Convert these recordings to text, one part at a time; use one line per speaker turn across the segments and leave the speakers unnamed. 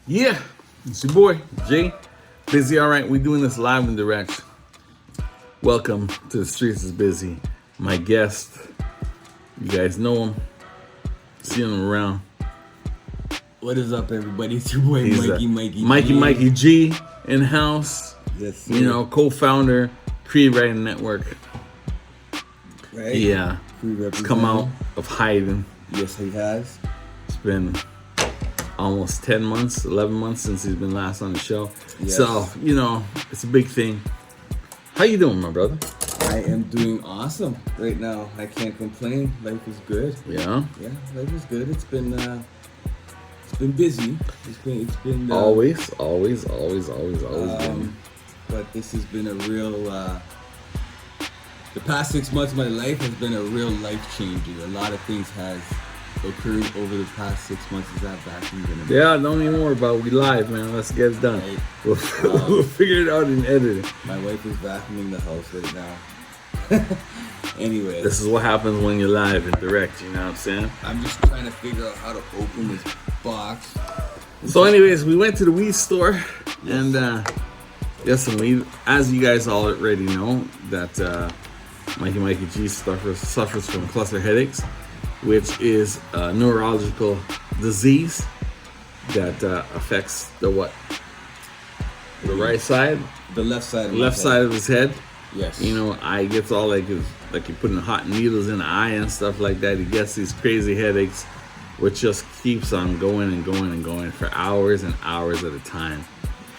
Yeah, it's your boy, Jay. Busy, all right. We're doing this live and direct. Welcome to The Streets is Busy. My guest, you guys know him. Seeing him around.
What is up, everybody? It's your boy,
He's Mikey G in-house.
Yes, sir.
You know, co-founder, Creed Writing Network.
Right?
Yeah.
He's
Come out of hiding.
Yes, he has.
It's been almost 10 months, 11 months since he's been last on the show.
Yes.
So, you know, it's a big thing. How you doing, my brother?
I am doing awesome right now. I can't complain. Life is good.
Yeah?
Yeah, life is good. It's been busy. It's been
Always been.
But this has been a real the past 6 months of my life has been a real life changer. A lot of things has occurred over the past 6 months. Is that vacuum gonna be?
Yeah, don't even worry about it. We live, man. Let's get it done.
Right.
We'll figure it out and edit it.
My wife is vacuuming the house right now. Anyway,
This is what happens when you're live and direct, you know what I'm saying?
I'm just trying to figure out how to open this box.
So anyways, we went to the weed store and yes, some weed. As you guys already know, that Mikey G suffers from cluster headaches, which is a neurological disease that affects the what? The right side?
The left side.
Left side of his head.
Yes.
You know, eye gets all like you're putting hot needles in the eye and stuff like that. He gets these crazy headaches, which just keeps on going and going and going for hours and hours at a time,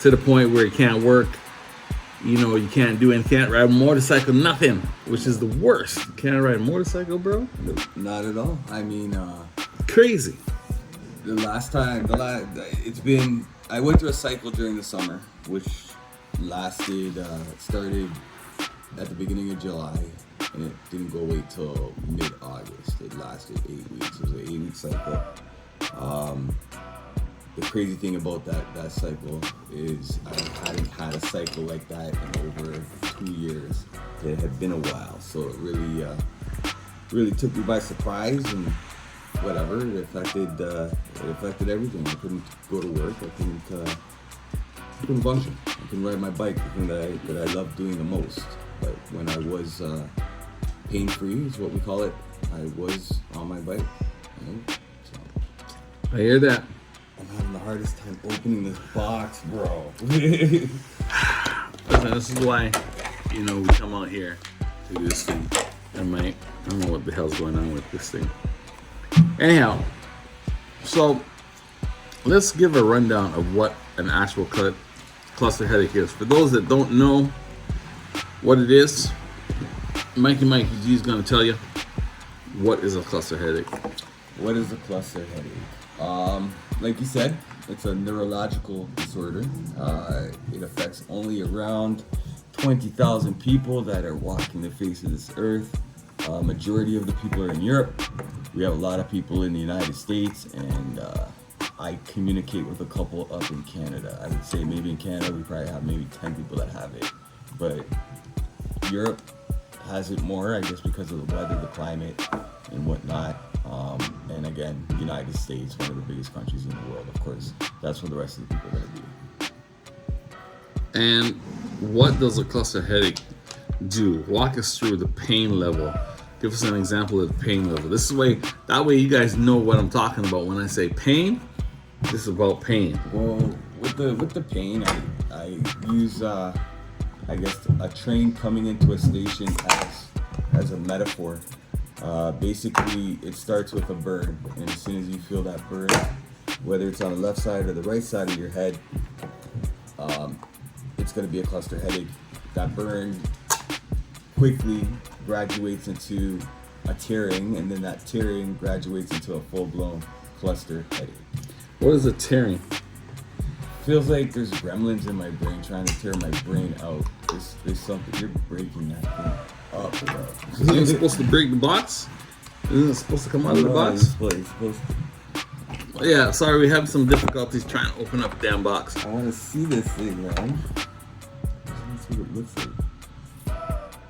to the point where he can't work. You know, you can't do anything, can't ride a motorcycle, nothing, which is the worst. You can't ride a motorcycle, bro?
Not at all. I mean,
Crazy.
I went through a cycle during the summer, which started at the beginning of July, and it didn't go away till mid-August. It lasted 8 weeks. It was an 8-week cycle. The crazy thing about that cycle is I hadn't had a cycle like that in over 2 years. It had been a while, so it really took me by surprise, and whatever. It affected everything. I couldn't go to work. I couldn't function. I couldn't ride my bike, the thing that I love doing the most. But when I was pain-free, is what we call it, I was on my bike. Right? So
I hear that.
I'm having the hardest time opening this box, bro.
Listen, this is why, you know, we come out here to do this thing. I don't know what the hell's going on with this thing. Anyhow, so let's give a rundown of what an actual cluster headache is. For those that don't know what it is, Mikey G is going to tell you what is a cluster headache.
What is a cluster headache? Like you said, it's a neurological disorder. It affects only around 20,000 people that are walking the face of this earth. Majority of the people are in Europe. We have a lot of people in the United States, and I communicate with a couple up in Canada. I would say maybe in Canada we probably have maybe 10 people that have it, but Europe has it more, I guess, because of the weather, the climate, and whatnot. And again, the United States, one of the biggest countries in the world, of course. That's where the rest of the people are going to be.
And what does a cluster headache do? Walk us through the pain level. Give us an example of the pain level. That way you guys know what I'm talking about when I say pain. This is about pain.
Well, with the pain, I use I guess a train coming into a station as a metaphor. Basically, it starts with a burn, and as soon as you feel that burn, whether it's on the left side or the right side of your head, it's going to be a cluster headache. That burn quickly graduates into a tearing, and then that tearing graduates into a full-blown cluster headache.
What is a tearing?
Feels like there's gremlins in my brain trying to tear my brain out. There's something, you're breaking that thing up, bro.
Isn't it supposed to break the box? Isn't it supposed to come out of the box?
It's supposed to.
Yeah, sorry, we have some difficulties trying to open up the damn box.
I want to see this thing, man. That's what it looks like.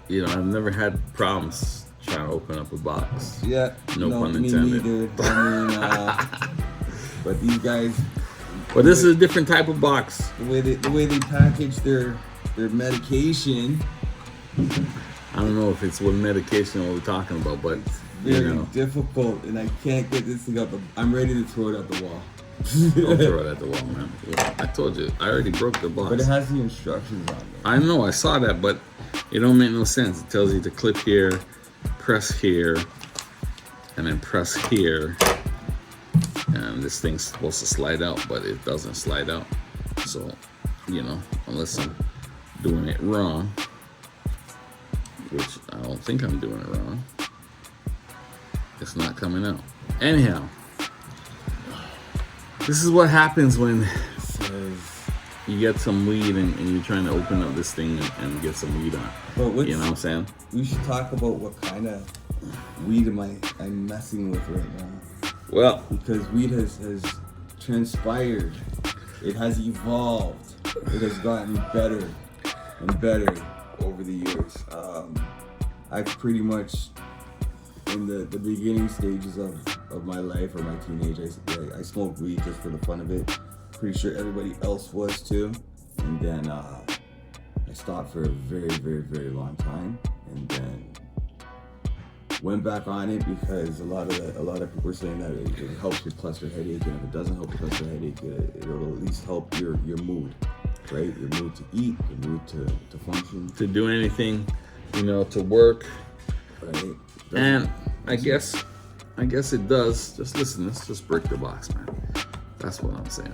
You know, I've never had problems trying to open up a box.
Yeah.
No pun
me
intended.
neither. I mean, but these guys,
But this is a different type of box.
The way they package their medication.
I don't know if it's what medication or what we're talking about, but
Very difficult, and I can't get this thing up. I'm ready to throw it at the wall.
Don't throw it at the wall, man. I told you, I already broke the box.
But it has the instructions on there.
I know, I saw that, but it don't make no sense. It tells you to clip here, press here, and then press here. And this thing's supposed to slide out, but it doesn't slide out. So, unless I'm doing it wrong, which I don't think I'm doing it wrong, it's not coming out. Anyhow, this is what happens when you get some weed and you're trying to open up this thing and get some weed on.
But
you know what I'm saying?
We should talk about what kind of weed I'm messing with right now.
Well,
because weed has transpired. It has evolved. It has gotten better and better over the years. I've pretty much, in the beginning stages of my life or my teenage, I smoked weed just for the fun of it. Pretty sure everybody else was too. And then I stopped for a very, very, very long time, and then went back on it because a lot of people are saying that it helps with cluster headache, and if it doesn't help with cluster headache, it'll at least help your mood, right? Your mood to eat, your mood to function,
to do anything, to work,
right?
And I guess it does. Just listen, let's just break the box, man. That's what I'm saying.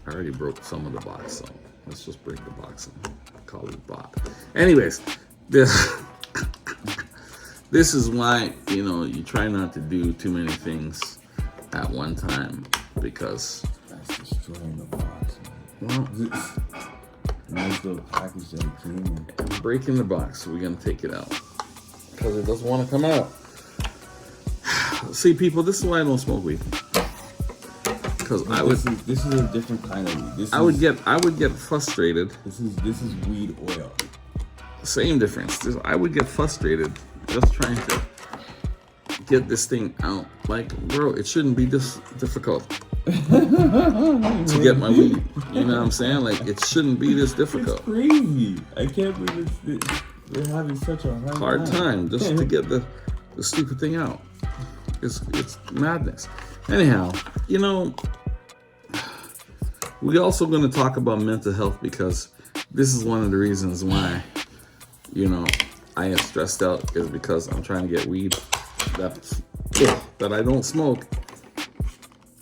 I already broke some of the box, so let's just break the box and call it Bob. Anyways, this is why, you try not to do too many things at one time, because
that's destroying the box.
Well,
nice little package that it came in.
I'm breaking the box, so we're gonna take it out because it doesn't want to come out. See, people, this is why I don't smoke weed. Because
this is a different kind of weed.
I would get frustrated.
This is weed oil.
Same difference. I would get frustrated just trying to get this thing out. Like, bro, it shouldn't be this difficult to get my weed. You know what I'm saying? Like, it shouldn't be this difficult.
It's crazy. I can't believe they're having such a hard time
just to get the stupid thing out. It's madness. Anyhow, we're also going to talk about mental health, because this is one of the reasons why, I am stressed out, is because I'm trying to get weed that I don't smoke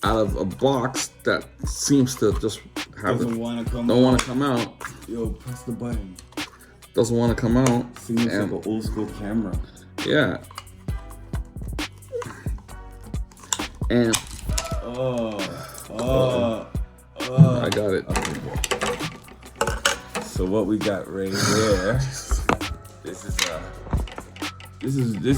out of a box that seems to just
don't want to
come out.
Yo, press the button.
Doesn't want to come out.
Seems like an old school camera.
Yeah. And I got it.
Okay. So what we got right here, this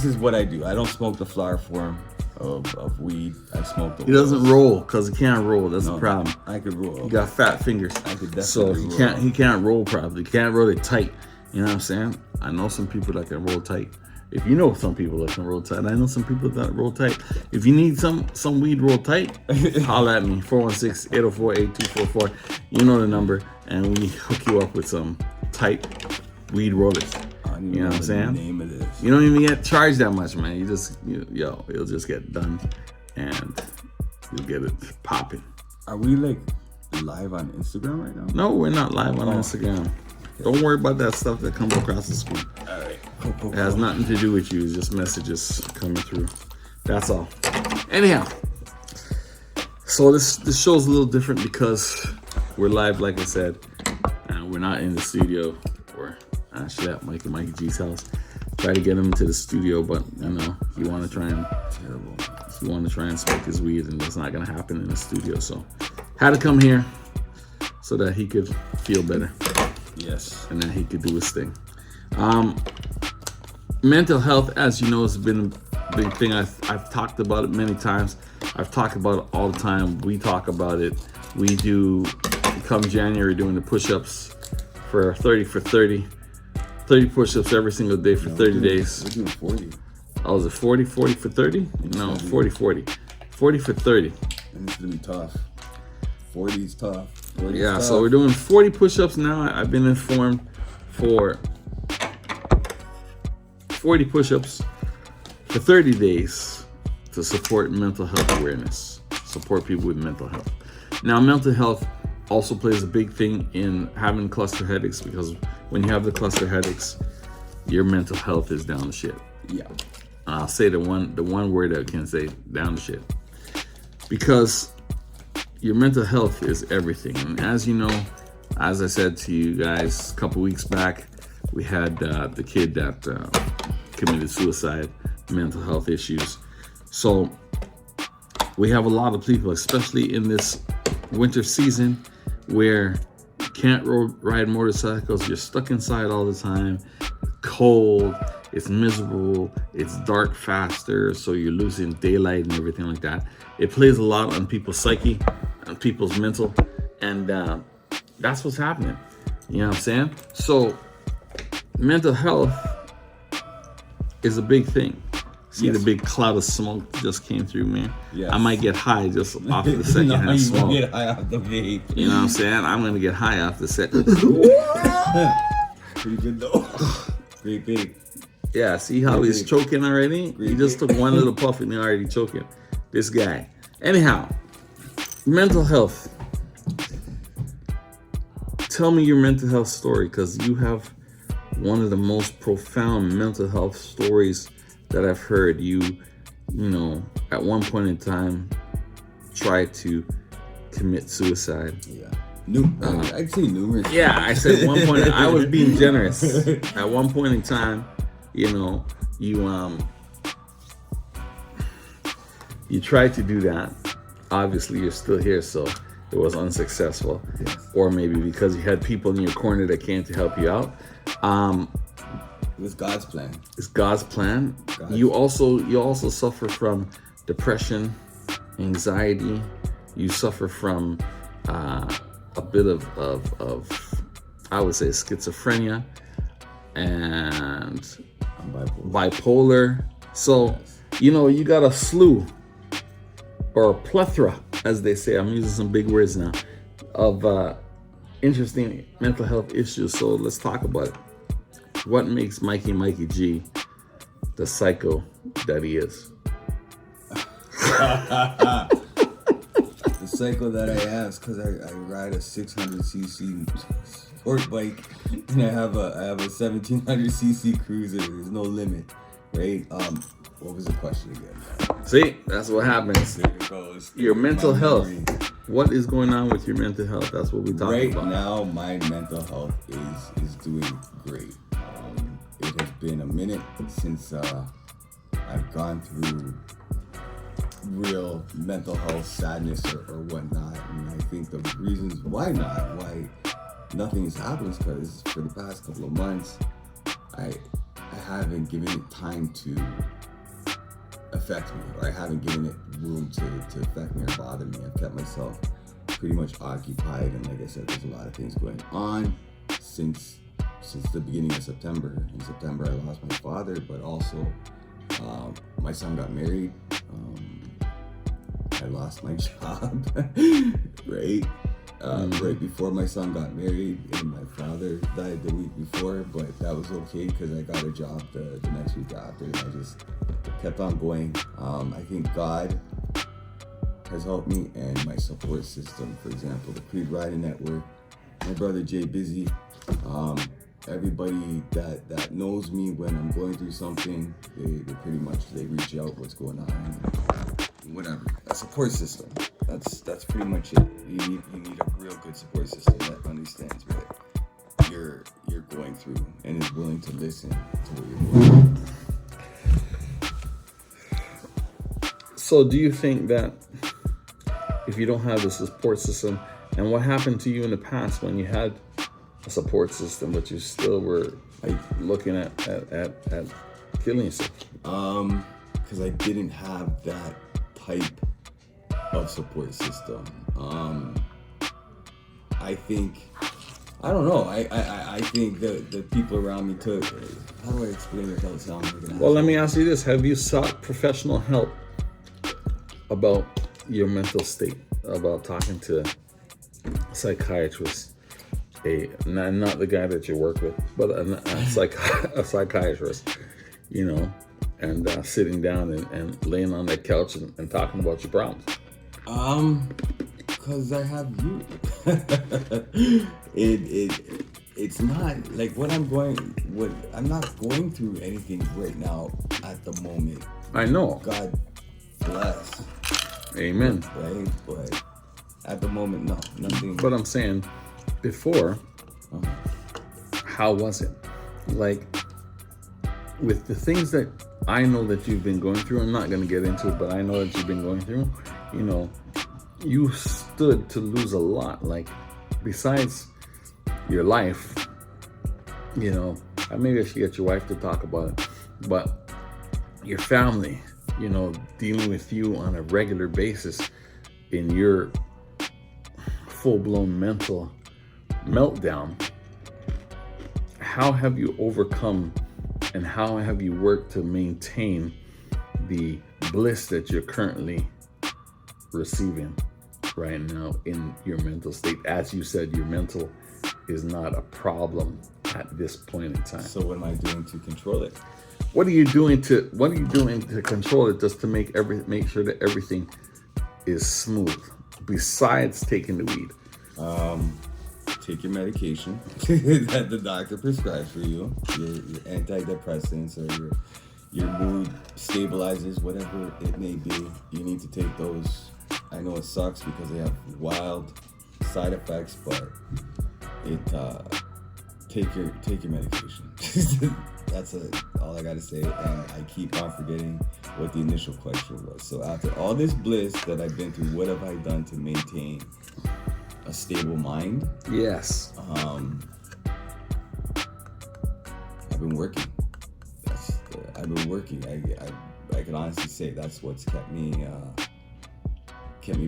is what I do. I don't smoke the flower form of weed. I smoke the.
He doesn't roll because he can't roll. That's the problem.
I could roll.
He got fat fingers.
I could definitely
so
roll.
He can't roll properly. He can't roll it tight. You know what I'm saying? I know some people that can roll tight. If you know some people that can roll tight, I know some people that roll tight. If you need some weed roll tight, holla at me, 416-804-8244. You know the number, and we hook you up with some tight weed rollers. You know what I'm saying?
The name of this.
You don't even get charged that much, man. It'll just get done, and you'll get it popping.
Are we like live on Instagram right now?
No, we're not live on Instagram. Don't worry about that stuff that comes across the screen.
All right.
It has nothing to do with you. It's just messages coming through. That's all. Anyhow, so this show's a little different because we're live, like I said, and we're not in the studio. We're actually at Mikey G's house. Try to get him to the studio, but you want to try and smoke his weed, and it's not gonna happen in the studio. So had to come here so that he could feel better.
Yes.
And then he could do his thing. Mental health, as you know, has been a big thing. I've talked about it many times. I've talked about it all the time. We talk about it. We do, come January, doing the push-ups for 30 for 30. 30 push-ups every single day for 30 days.
We're doing 40.
Oh, is it 40 for 30? No, 40. 40 for 30.
And it's going to be tough. 40's tough. 40's
Yeah,
tough.
so we're doing 40 push-ups now. I've been informed for 40 push-ups for 30 days to support mental health awareness, support people with mental health. Now, mental health also plays a big thing in having cluster headaches, because when you have the cluster headaches, your mental health is down the shit.
Yeah.
I'll say the one word I can say, down the shit. Because your mental health is everything. And as you know, as I said to you guys a couple weeks back, we had the kid that committed suicide, mental health issues. So we have a lot of people, especially in this winter season, where you can't ride motorcycles, you're stuck inside all the time, cold, it's miserable, it's dark faster, so you're losing daylight and everything like that. It plays a lot on people's psyche, on people's mental, and that's what's happening. You know what I'm saying? So mental health is a big thing. See
Yes.
the big cloud of smoke that just came through, man.
Yes.
I might get high just off the secondhand
No, you
smoke.
won't get high off the vape.
You know what I'm saying? I'm gonna get high off the set.
Pretty good though. Great big.
Yeah, see how he's choking already? He just took one little puff and he's already choking. This guy. Anyhow, mental health. Tell me your mental health story, because you have one of the most profound mental health stories that I've heard. You know, at one point in time, tried to commit suicide.
Yeah. I'd say numerous.
Yeah, I said at one point, I was being generous. At one point in time, you know, you tried to do that. Obviously, you're still here, so it was unsuccessful.
Yes.
Or maybe because you had people in your corner that came to help you out.
It was God's plan.
It's God's plan.
God's
You also suffer from depression, anxiety. You suffer from a bit of I would say schizophrenia and
I'm bipolar.
bipolar. So, you know, you got a slew or a plethora, as they say, I'm using some big words now, of interesting mental health issues. So let's talk about it. What makes Mikey G the psycho that he is?
The cycle that I am is because I ride a 600cc sport bike, and I have a 1700cc cruiser. There's no limit, right? What was the question again?
See, that's what happens.
There it goes.
Your mental
My
health.
memory.
What is going on with your mental health? That's what we're talking
Right
about.
now, my mental health is doing great. It has been a minute since I've gone through real mental health sadness or whatnot, and I think the reasons why nothing has happened is because for the past couple of months I haven't given it time to affect me, or I haven't given it room to affect me or bother me. I've kept myself pretty much occupied, and like I said, there's a lot of things going on since the beginning of September. In September I lost my father, but also my son got married. I lost my job, right? Right before my son got married, and my father died the week before, but that was okay because I got a job the next week after, and I just kept on going. I think God has helped me, and my support system, for example, the Creed Riding Network, my brother Jay Busy, everybody that knows me when I'm going through something, they pretty much, they reach out, what's going on, whatever. A support system. That's pretty much it. You need a real good support system that understands what you're going through and is willing to listen to what you're going through.
So do you think that if you don't have the support system, and what happened to you in the past when you had a support system, but you still were like looking at killing yourself?
Because I didn't have that type of support system. I don't know. I think the people around me took. How do I explain it without sounding like an
Well, let me ask you this: have you sought professional help about your mental state? About talking to psychiatrist, not the guy that you work with, but a psychiatrist, and sitting down and laying on that couch and talking about your problems?
Because I have you. It's not like I'm not going through anything right now at the moment.
I know.
God bless.
Amen.
Right? But at the moment, no, nothing.
But I'm saying, before, how was it? Like, with the things that I know that you've been going through, I'm not going to get into it, but I know that you've been going through, you stood to lose a lot. Like, besides your life, maybe I should get your wife to talk about it, but your family, dealing with you on a regular basis in your full-blown mental meltdown. How have you overcome and how have you worked to maintain the bliss that you're currently receiving right now in your mental state? As you said, your mental is not a problem at this point in time.
So what am I doing to control it?
What are you doing to control it, just to make sure that everything is smooth, besides taking the weed?
Take your medication that the doctor prescribes for you, your antidepressants or your mood stabilizers, whatever it may be. You need to take those. I know it sucks because they have wild side effects, but take your medication. That's all I gotta say. And I keep on forgetting what the initial question was. So after all this bliss that I've been through, what have I done to maintain a stable mind?
Yes.
I've been working. I've been working. I can honestly say that's what's kept me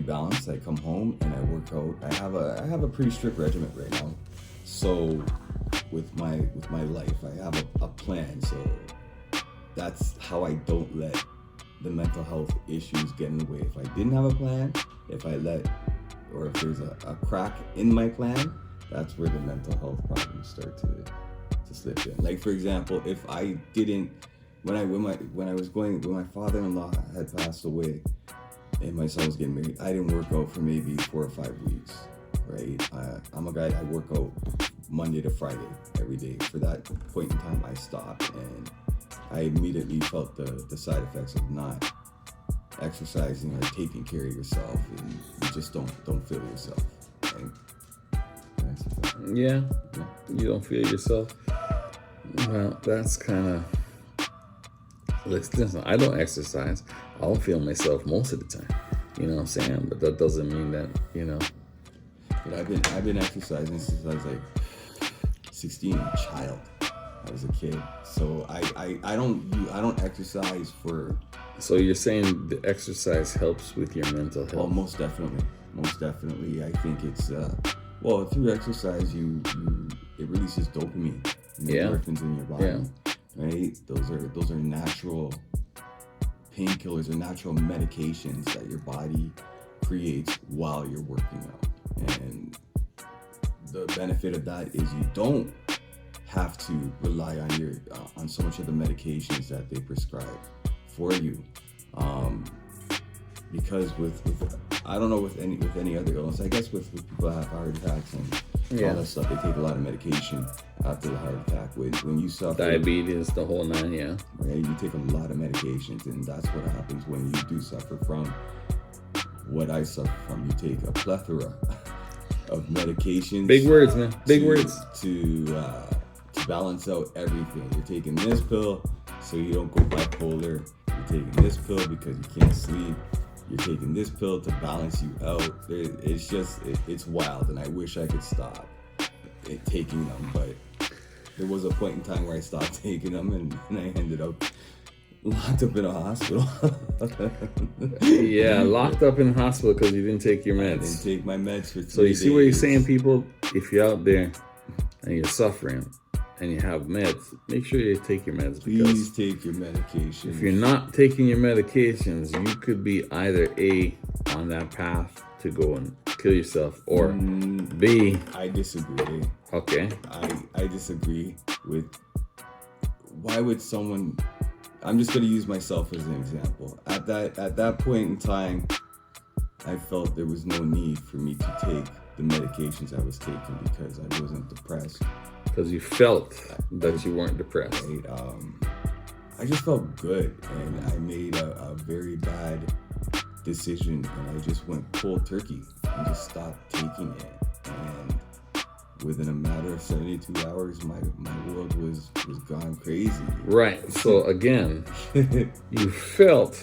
balanced. I come home and I work out. I have a pretty strict regimen right now. So with my life, I have a plan. So that's how I don't let the mental health issues get in the way. If I didn't have a plan, if there's a crack in my plan, that's where the mental health problems start to slip in. Like, for example, if I didn't, when my father-in-law had passed away and my son was getting married, I didn't work out for maybe 4 or 5 weeks, right? I'm a guy, I work out Monday to Friday every day. For that point in time, I stopped, and I immediately felt the side effects of not exercising or taking care of yourself, and you just don't feel yourself, right?
Yeah, you don't feel yourself. Well, that's kind of. Listen, I don't exercise. I don't feel myself most of the time. You know what I'm saying? But that doesn't mean that,
But I've been exercising since I was like 16, a child. I was a kid, so I don't exercise for.
So you're saying the exercise helps with your mental health?
Oh, most definitely. I think it's through exercise it releases dopamine and endorphins in your body, right? Those are natural painkillers or natural medications that your body creates while you're working out, and the benefit of that is you don't have to rely on so much of the medications that they prescribe for you, because with I don't know with any other illness, I guess with people that have heart attacks and all that stuff, they take a lot of medication after the heart attack. When you suffer
diabetes, the whole nine,
right, you take a lot of medications, and that's what happens when you do suffer from what I suffer from. You take a plethora of medications.
Big words, man. Big words.
To balance out everything. You're taking this pill so you don't go bipolar. You're taking this pill because you can't sleep. You're taking this pill to balance you out. It's wild, and I wish I could stop taking them, but there was a point in time where I stopped taking them, and I ended up locked up in a hospital.
Yeah, locked up in a hospital because you didn't take your meds.
I didn't take my meds for 3 days.
So you see what you're saying, people? If you're out there and you're suffering and you have meds, make sure you take your meds.
Please take your medication.
If you're not taking your medications, you could be either on that path to go and kill yourself, or B?
I disagree.
Okay.
I disagree with. Why would someone? I'm just going to use myself as an example. At that point in time, I felt there was no need for me to take the medications I was taking because I wasn't depressed.
Because you felt that you weren't depressed.
Right? I just felt good, and I made a very bad decision, and I just went cold turkey and just stopped taking it. And within a matter of 72 hours, my world was gone crazy.
Right. So again, you felt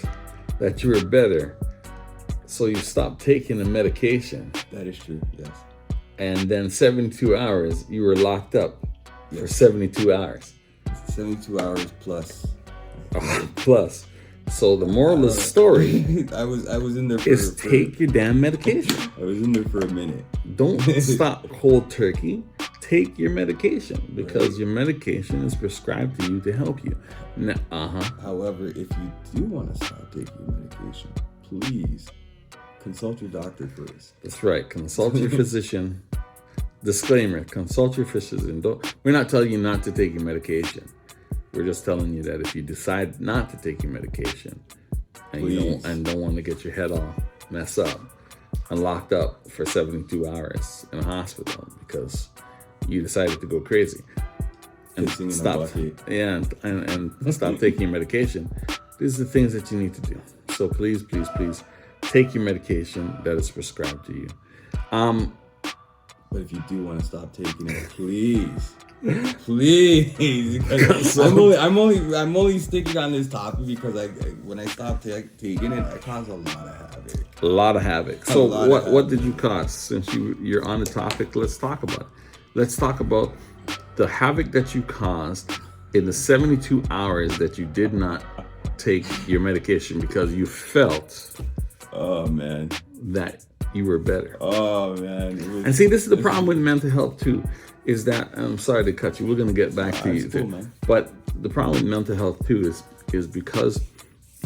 that you were better, so you stopped taking the medication.
That is true. Yes.
And then 72 hours, you were locked up for 72 hours.
72 hours plus.
Plus. So the moral of the story
I was in there
is take your damn medication.
I was in there for a minute.
Don't stop cold turkey. Take your medication because your medication is prescribed to you to help you.
However, if you do want to stop taking your medication, please consult your doctor first.
That's right. Consult your physician. Disclaimer, consult your physician. We're not telling you not to take your medication. We're just telling you that if you decide not to take your medication and you don't want to get your head all messed up and locked up for 72 hours in a hospital because you decided to go crazy and stop and stop taking your medication, these are the things that you need to do. So please take your medication that is prescribed to you.
But if you do want to stop taking it, please, because I'm only sticking on this topic because when I stopped taking it, I caused a lot of havoc.
A lot of havoc. So what did you cause? Since you're on the topic, let's talk about it. Let's talk about the havoc that you caused in the 72 hours that you did not take your medication because you felt,
oh man,
that you were better.
Oh man.
And see, this is the problem with mental health too, is that, I'm sorry to cut you, we're going to get back to you too. Man. But the problem with mental health too is because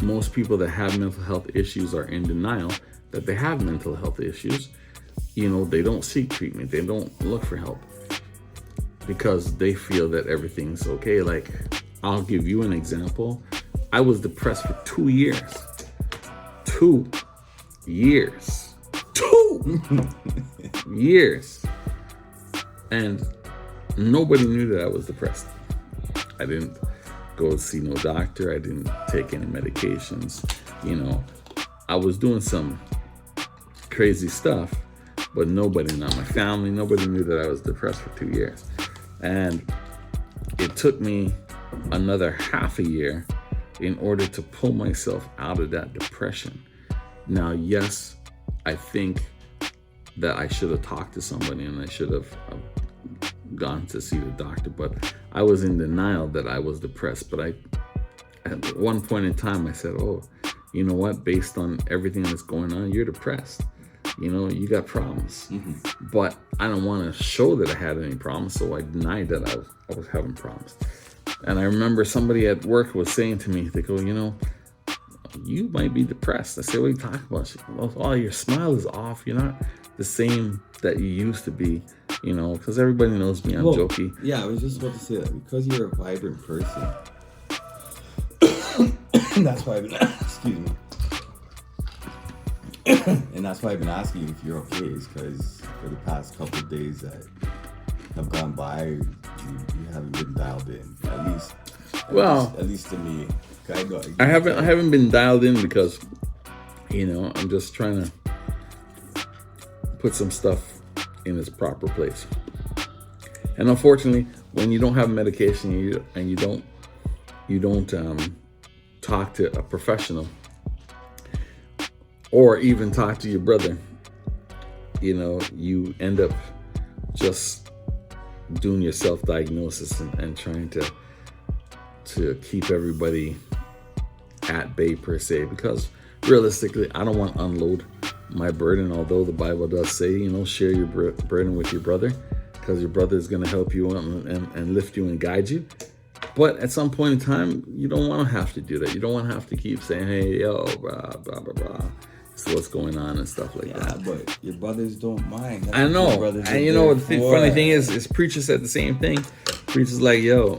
most people that have mental health issues are in denial that they have mental health issues. They don't seek treatment. They don't look for help because they feel that everything's okay. Like, I'll give you an example. I was depressed for 2 years. 2 years. 2 years. And nobody knew that I was depressed. I didn't go see no doctor. I didn't take any medications. I was doing some crazy stuff, but nobody, not my family, nobody knew that I was depressed for 2 years. And it took me another half a year in order to pull myself out of that depression. Now, yes, I think that I should have talked to somebody and I should have gone to see the doctor, but I was in denial that I was depressed. But at one point in time, I said, oh, you know what? Based on everything that's going on, you're depressed. You got problems. Mm-hmm. But I don't want to show that I had any problems, so I denied that I was having problems. And I remember somebody at work was saying to me, they go, you might be depressed. I said, what are you talking about? She goes, oh, your smile is off. You're not the same that you used to be, because everybody knows me. I'm jokey.
Yeah, I was just about to say that. Because you're a vibrant person. That's why I've been, excuse me. And that's why I've been asking you if you're okay, is because for the past couple of days that have gone by, you haven't been dialed in. At least to me. I
haven't been dialed in because, I'm just trying to put some stuff in its proper place. And unfortunately, when you don't have medication and you don't talk to a professional or even talk to your brother, you end up just doing your self-diagnosis and trying to keep everybody at bay per se, because realistically, I don't want to unload my burden, although the Bible does say, share your burden with your brother, because your brother is going to help you and lift you and guide you. But at some point in time, you don't want to have to do that. You don't want to have to keep saying, hey, yo, blah, blah, blah, blah. what's going on and stuff like that.
But your brothers don't mind.
I know. And you know what the funny thing is preachers said the same thing. Preachers like, yo,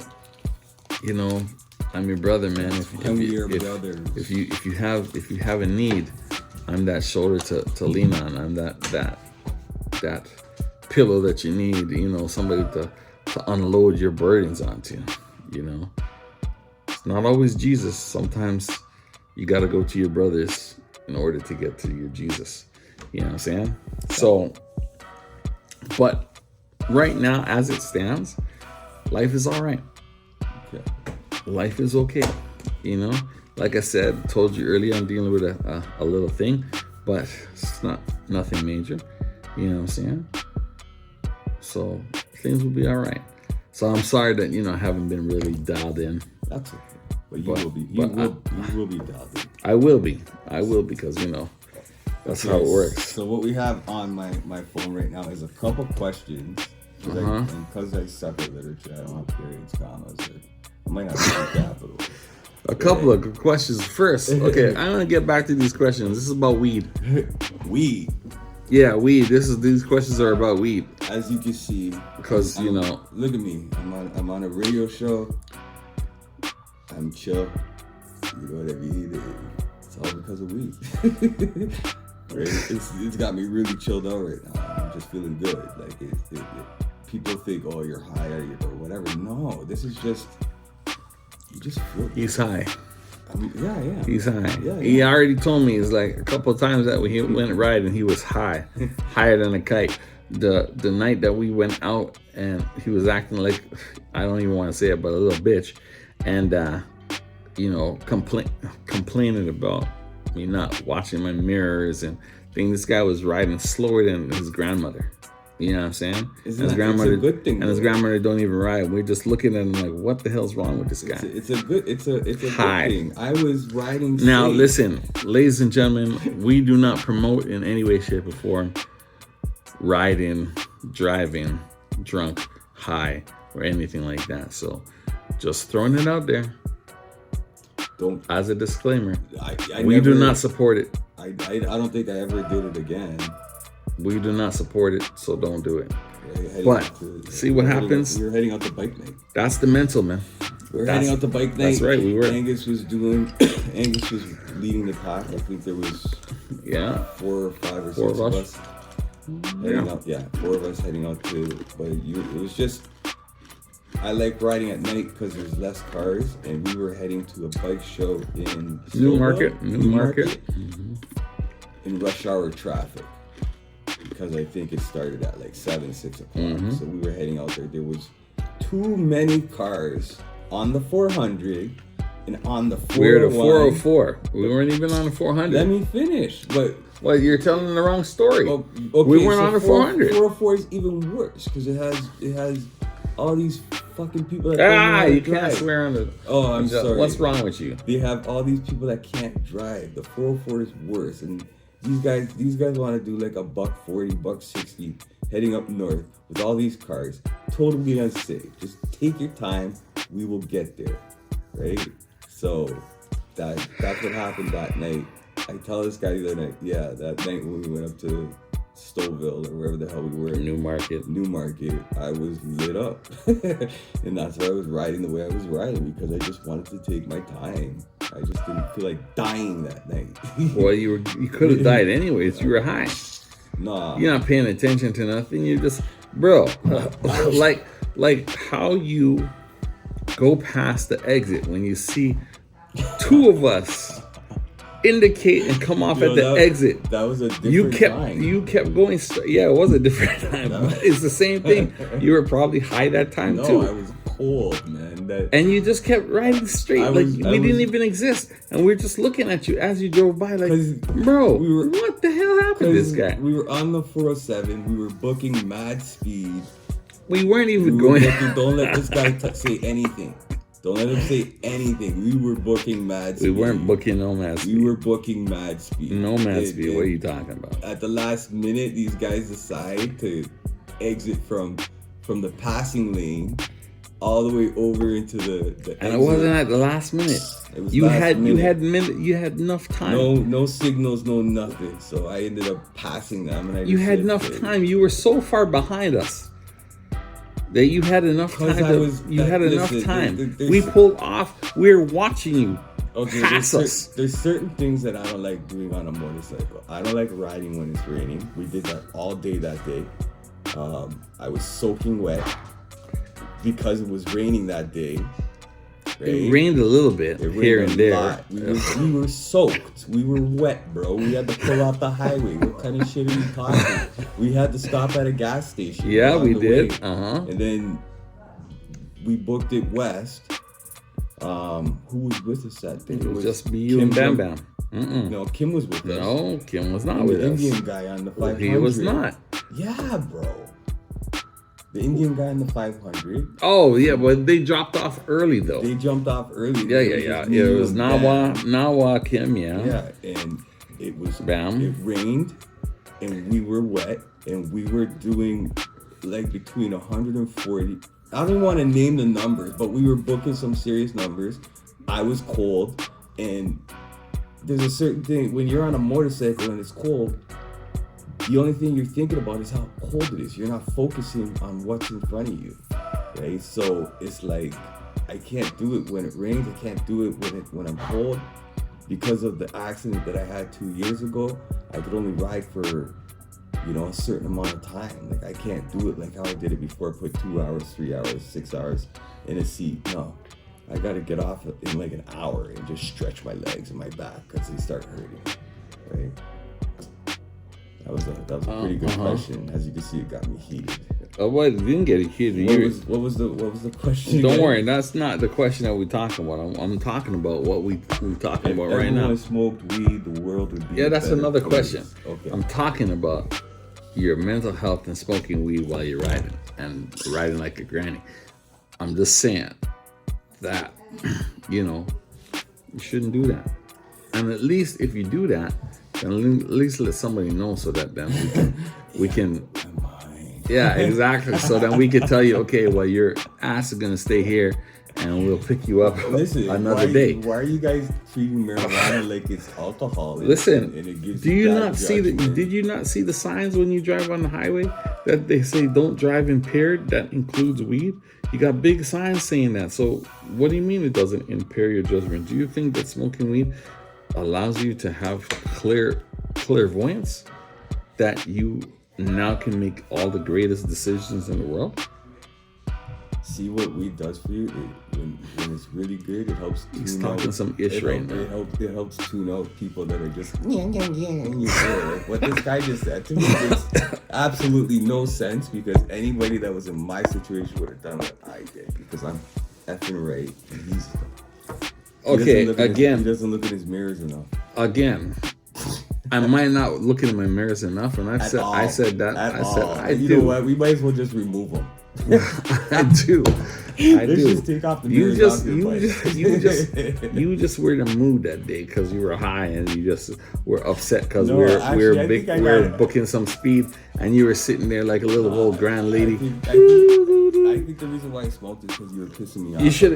you know, I'm your brother, man. If you have a need, I'm that shoulder to lean on. I'm that pillow that you need, you know, somebody to unload your burdens onto, you know. It's not always Jesus. Sometimes you got to go to your brothers in order to get to your Jesus. You know what I'm saying? So, but right now, as it stands, life is all right.
Okay.
Life is okay. You know, like I said, told you earlier, I'm dealing with a little thing, but it's nothing major. You know what I'm saying? So things will be all right. So I'm sorry that, you know, I haven't been really dialed in.
That's okay. But you will be. You will be dialed in. I will because, you know, that's how it works. So what we have on my phone right now is a couple questions. Because I suck at literature, I don't have periods, commas. I might not have capital.
A couple of questions first. Okay, I'm gonna get back to these questions. This is about weed.
Weed.
Yeah, weed. These questions are about weed.
As you can see,
because you know,
look at me. I'm on a radio show. I'm chill. You know what I mean? It's all because of weed. Right? It's got me really chilled out right now. I'm just feeling good. Like people think, oh, you're high or whatever. No, this is just. You just feel.
He's high.
I mean, yeah.
He's high.
Yeah.
He already told me it's like a couple of times that when he went riding, he was high, higher than a kite. The night that we went out and he was acting like, I don't even want to say it, but a little bitch, and you know, complaining about me not watching my mirrors and things. This guy was riding slower than his grandmother. You know what I'm saying?
His grandmother, it's a good thing.
And his grandmother don't even ride. We're just looking at him like, what the hell's wrong with this guy?
It's a good thing. I was riding
now
safe.
Listen, ladies and gentlemen, we do not promote in any way, shape, or form riding, driving, drunk, high, or anything like that. So just throwing it out there.
Don't,
as a disclaimer,
we
do not support it.
I don't think I ever did it again.
We do not support it, so don't do it. But see what happens.
We were heading out to bike night.
That's the mental, man.
We were heading out to bike night.
That's right, we were.
Angus was leading the pack. I think there was 4 or 5 or 6 of us heading out. Yeah, 4 of us heading out to. But it was just. I like riding at night because there's less cars, and we were heading to a bike show in
New Market. Mm-hmm.
In rush hour traffic. Because I think it started at like 7, 6 o'clock.
Mm-hmm.
So we were heading out there. There was too many cars on the 400 and on the 401.
We're at a 404. We weren't even on the 400.
Let me finish. But
well, you're telling the wrong story.
Okay,
we weren't on the 400.
404 is even worse because it has all these fucking people that
you can't swear on the.
Oh, I'm sorry.
What's wrong with you?
They have all these people that can't drive. The 404 is worse, and these guys want to do like a $140, $160 heading up north with all these cars. Totally unsafe. Just take your time. We will get there, right? So that's what happened that night. I tell this guy the other night, that night when we went up to Stouffville or wherever the hell we were.
New Market,
I was lit up. And that's why I was riding the way I was riding, because I just wanted to take my time. I just didn't feel like dying that night.
Well, you could have died anyways. You were high.
Nah.
You're not paying attention to nothing. You just, bro, like how you go past the exit when you see 2 of us indicate and come off at the exit.
That was a different time.
You kept going. It was a different time. But it's the same thing. You were probably high that time too.
No, I was cold, man.
And you just kept riding straight. We didn't even exist. And we're just looking at you as you drove by like, bro, what the hell happened to this guy?
We were on the 407. We were booking mad speed.
We weren't even going.
Don't let this guy say anything. Don't let him say anything. We were booking mad speed.
We weren't booking no mad speed.
We were booking mad speed.
No mad speed. What are you talking about?
At the last minute, these guys decide to exit from the passing lane all the way over into the
And it
exit.
wasn't at the last minute.
It was
You
last
had
minute.
you had enough time.
No signals, no nothing. So I ended up passing them, and I
You
just
had
said,
enough
"Hey."
time. You were so far behind us that you had enough time.
Listen,
We pulled off. We were watching you pass us.
There's certain things that I don't like doing on a motorcycle. I don't like riding when it's raining. We did that all day that day. I was soaking wet because it was raining that day. Right?
It rained a little bit here and there.
We were soaked. We were wet, bro. We had to pull off the highway. What kind of shit are you talking? We had to stop at a gas station.
Yeah, we did.
And then we booked it west. Who was with us that day?
It was just me, you, and Bam Bam.
No, Kim was with us.
No, Kim was not
And
with
the
us.
Indian guy on the 500.
He was not.
Yeah, bro. The Indian guy on the 500.
Oh, yeah, but they dropped off early, though.
They jumped off early.
Yeah. It was Nawa, Kim,
Yeah, and it was
Bam.
It rained, and we were wet, and we were doing like between 140. I don't even want to name the numbers, but we were booking some serious numbers. I was cold, and there's a certain thing when you're on a motorcycle and it's cold. The only thing you're thinking about is how cold it is. You're not focusing on what's in front of you, right? So it's like I can't do it when it rains. I can't do it when I'm cold because of the accident that I had 2 years ago. I could only ride for a certain amount of time. Like I can't do it like how I did it before. Put 2 hours, 3 hours, 6 hours in a seat. No, I got to get off in like an hour and just stretch my legs and my back because they start hurting, right? That was a pretty good question. As you can see, it got me heated.
Oh, well, it didn't get it heated.
What was the question?
Don't
again?
worry, that's not the question that we're talking about. I'm talking about what we're talking about right now.
If everyone smoked weed, the world would be.
Yeah, that's another
place.
question.
Okay.
I'm talking about your mental health and smoking weed while you're riding and riding like a granny. I'm just saying that, you shouldn't do that. And at least if you do that, then at least let somebody know so that then we can. Yeah, exactly. So then we can tell you, okay, well, your ass is gonna stay here, and we'll pick you up another day.
Why are you guys treating marijuana like it's alcohol?
Listen,
and it gives
do you
bad
not see
judgment?
Did you not see the signs when you drive on the highway that they say don't drive impaired? That includes weed. You got big signs saying that. So what do you mean it doesn't impair your judgment? Do you think that smoking weed allows you to have clairvoyance that you now can make all the greatest decisions in the world?
See what weed does for you? When it's really good, it helps
He's
tune out.
talking some ish right now.
It helps tune out people that are just in your ear. Like what this guy just said to me makes absolutely no sense because anybody that was in my situation would have done what I did because I'm effing right and he's. He doesn't look at his mirrors enough.
Again, I might not look in my mirrors enough, and I said I
You
do.
know what? We might as well just remove them.
I do.
Let's just take off the mirrors off your bike.
You just were in a mood that day because you were high and you just were upset because
No,
we're
actually,
we're booking some speed and you were sitting there like a little old grand lady.
I think the reason why I smoked is because you were pissing me off.
You should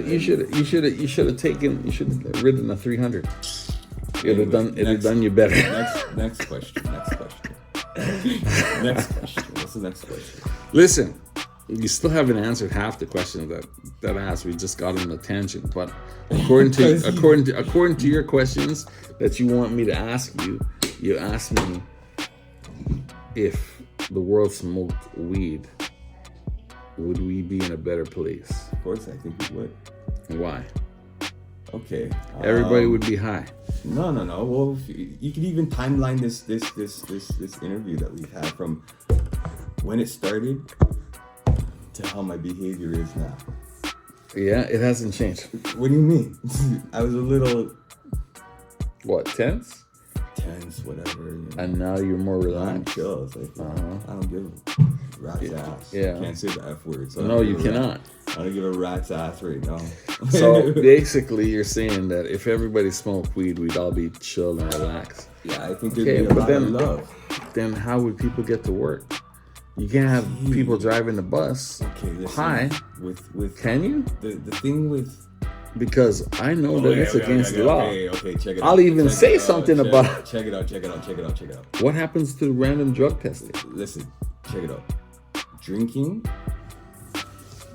have ridden a 300. It'd have done you better.
Next question. What's the next question?
Listen, you still haven't answered half the questions that I asked. We just got on a tangent, but according to your questions that you want me to ask you, you asked me if the world smoked weed, would we be in a better place?
Of course, I think we would.
Why?
Okay.
Everybody would be high.
No. Well, you could even timeline this interview that we've had from when it started to how my behavior is now.
Yeah, it hasn't changed.
What do you mean? I was a little
tense,
whatever.
And now you're more relaxed.
I'm chill. It's like, I don't give a rat's ass.
Yeah.
Can't say the F word. So
no, you cannot.
I don't give a rat's ass right now.
So basically, you're saying that if everybody smoked weed, we'd all be chill and relaxed.
Yeah, I think there'd be a lot of love.
Then how would people get to work? You can't have people driving the bus.
Okay, listen.
High.
With
Can you?
the thing with.
Because I know that it's against the law.
Okay, check it out.
I'll even say something about.
Check it out.
What happens to random drug testing?
Listen, check it out. Drinking,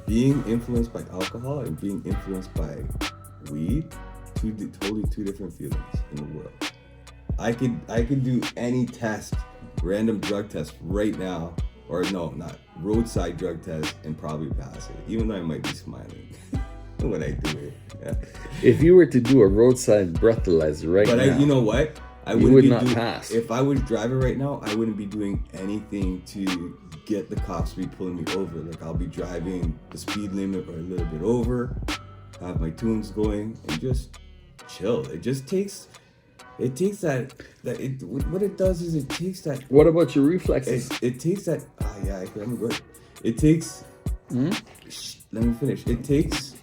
being influenced by alcohol, and being influenced by weed, totally two different feelings in the world. I could do any test, random drug test right now, or no, not roadside drug test, and probably pass it, even though I might be smiling when I do it. Yeah.
If you were to do a roadside breathalyzer right now,
you know what?
You would not pass.
If I was driving right now, I wouldn't be doing anything to get the cops to be pulling me over. Like, I'll be driving the speed limit or a little bit over, have my tunes going, and just chill. It just takes. It takes that. What it does is it takes that.
What about your reflexes?
It takes that. Yeah, I'm good. It takes. Let me finish. It takes.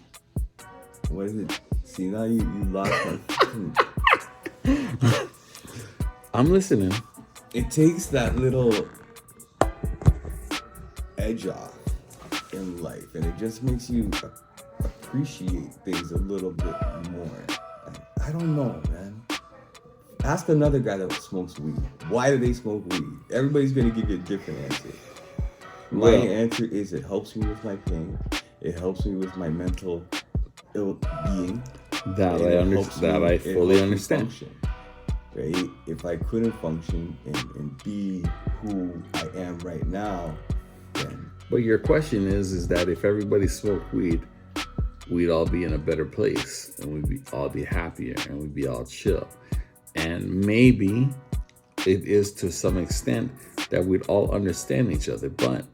What is it? See, now you lost my.
I'm listening.
It takes that little edge off in life, and it just makes you appreciate things a little bit more. I don't know, man. Ask another guy that smokes weed. Why do they smoke weed? Everybody's gonna give you a different answer. My answer is it helps me with my pain. It helps me with my mental ill-being.
That I fully understand.
Right? If I couldn't function and be who I am right now, then.
But your question is that if everybody smoked weed, we'd all be in a better place, and we'd all be happier, and we'd be all chill. And maybe it is to some extent that we'd all understand each other. But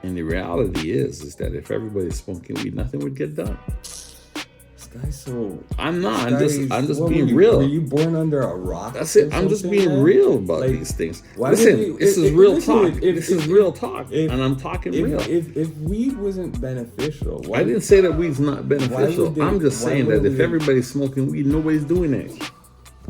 and the reality is that if everybody's smoking weed, nothing would get done.
This guy's so.
I'm not. I'm just being real.
Were you born under a rock?
That's it. I'm just being real about these things. Listen, this is real talk. This is real talk, and I'm talking real.
If weed wasn't beneficial,
I didn't say that weed's not beneficial. I'm just saying that if everybody's smoking weed, nobody's doing it.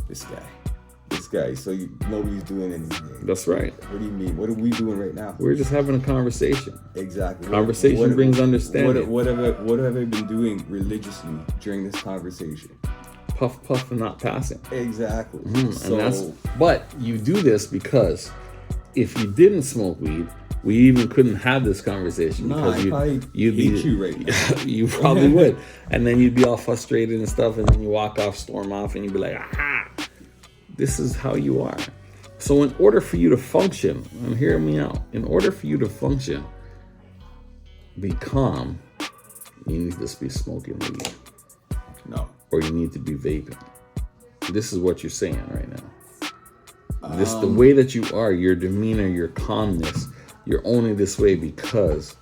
This guy. So nobody's doing anything.
That's right.
What do you mean? What are we doing right now?
We're just having a conversation.
Exactly.
Conversation brings understanding.
What have I been doing religiously during this conversation?
Puff, puff, and not passing.
Exactly.
But you do this because if you didn't smoke weed, we even couldn't have this conversation. Because you'd hate you right now. You probably would. And then you'd be all frustrated and stuff, and then you walk off, storm off, and you'd be like, aha, this is how you are. So in order for you to function, and hear me out, in order for you to function, be calm, you need to be smoking weed.
No.
Or you need to be vaping. This is what you're saying right now. The way that you are, your demeanor, your calmness, you're only this way because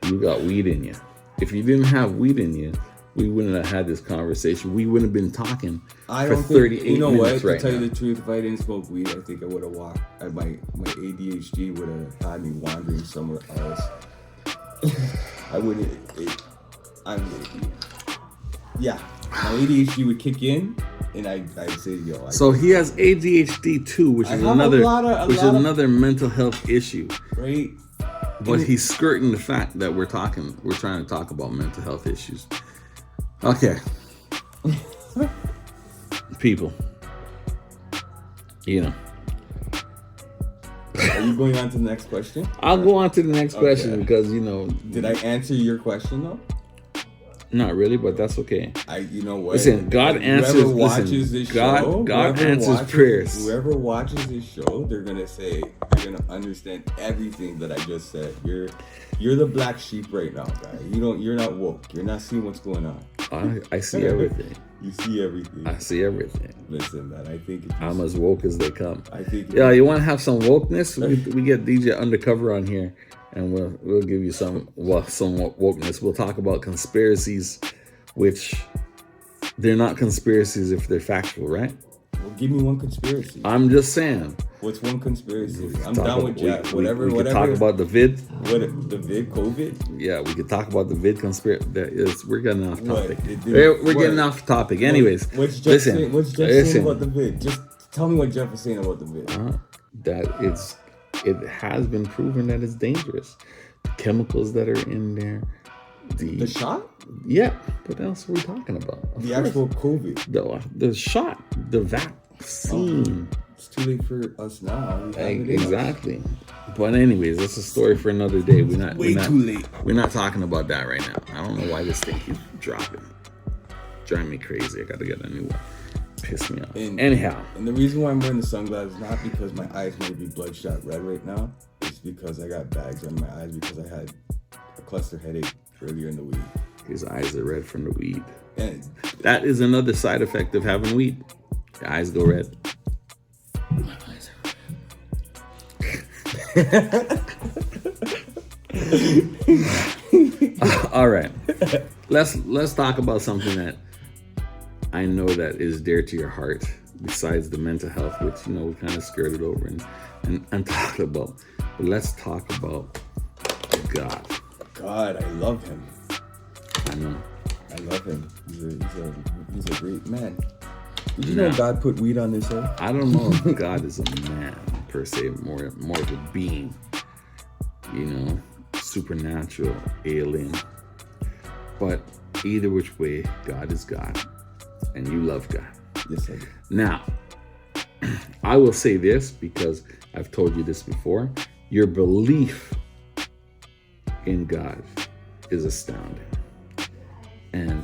you got weed in you. If you didn't have weed in you, we wouldn't have had this conversation. We wouldn't have been talking for 38 minutes right now.
To tell you the truth, if I didn't smoke weed, I think I would have walked. My ADHD would have had me wandering somewhere else. I wouldn't. Yeah, my ADHD would kick in, and I'd say, yo.
So he has ADHD too, which is another mental health issue,
right?
But he's skirting the fact that we're trying to talk about mental health issues. Okay. People. You know.
Are you going on to the next question?
I'll go on to the next question because, you know.
Did I answer your question though?
Not really, but that's okay.
You know what?
Listen, God answers. God answers prayers.
Whoever watches this show, they're gonna understand everything that I just said. You're the black sheep right now, guy. You're not woke. You're not seeing what's going on.
I see everything.
You see everything.
I see everything.
Listen, man. I think
I'm as woke as they come.
I think.
Yeah, you want to have some wokeness? We get DJ Undercover on here. And we'll give you some wokeness. We'll talk about conspiracies, which they're not conspiracies if they're factual, right?
Well, give me one conspiracy.
I'm just saying.
What's one conspiracy? I'm down with Jack. Whatever.
We could talk about the vid.
The vid? COVID?
Yeah, we could talk about the vid conspiracy. We're getting off topic. We're getting off topic. Anyways,
what's Jeff saying about the vid? Just tell me what Jeff is saying about the vid.
That it's it has been proven that it's dangerous. The chemicals that are in there.
The shot?
Yeah. What else are we talking about?
The actual COVID.
The shot. The vaccine.
It's too late for us now.
Exactly. But anyways, that's a story for another day. We're not
too late.
We're not talking about that right now. I don't know why this thing keeps dropping. Driving me crazy. I gotta get a new one. Piss me off. Anyhow.
And the reason why I'm wearing the sunglasses is not because my eyes may be bloodshot red right now. It's because I got bags under my eyes because I had a cluster headache earlier in the week.
His eyes are red from the weed.
And
that is another side effect of having weed. Your eyes go red. My eyes are red. All right. Let's talk about something that I know that is dear to your heart, besides the mental health, which, you know, we kind of skirted over and talked about. But let's talk about God.
God, I love him.
I know.
I love him. He's a great man. Did you know God put weed on this earth?
I don't know if God is a man per se, more of a being. You know, supernatural, alien. But either which way, God is God. And you love God.
Yes, I do.
Now, I will say this because I've told you this before. Your belief in God is astounding. And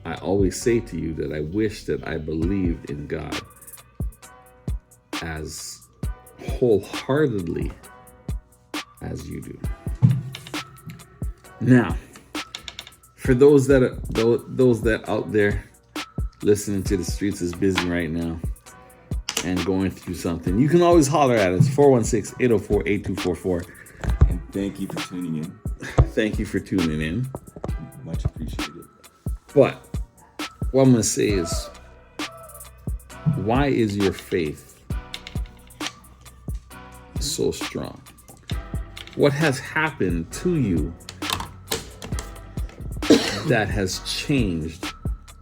I always say to you that I wish that I believed in God as wholeheartedly as you do. Now, for those that out there listening to the streets is busy right now and going through something, you can always holler at us, 416-804-8244.
And thank you for tuning in.
Thank you for tuning in.
Much appreciated.
But what I'm going to say is, why is your faith so strong? What has happened to you that has changed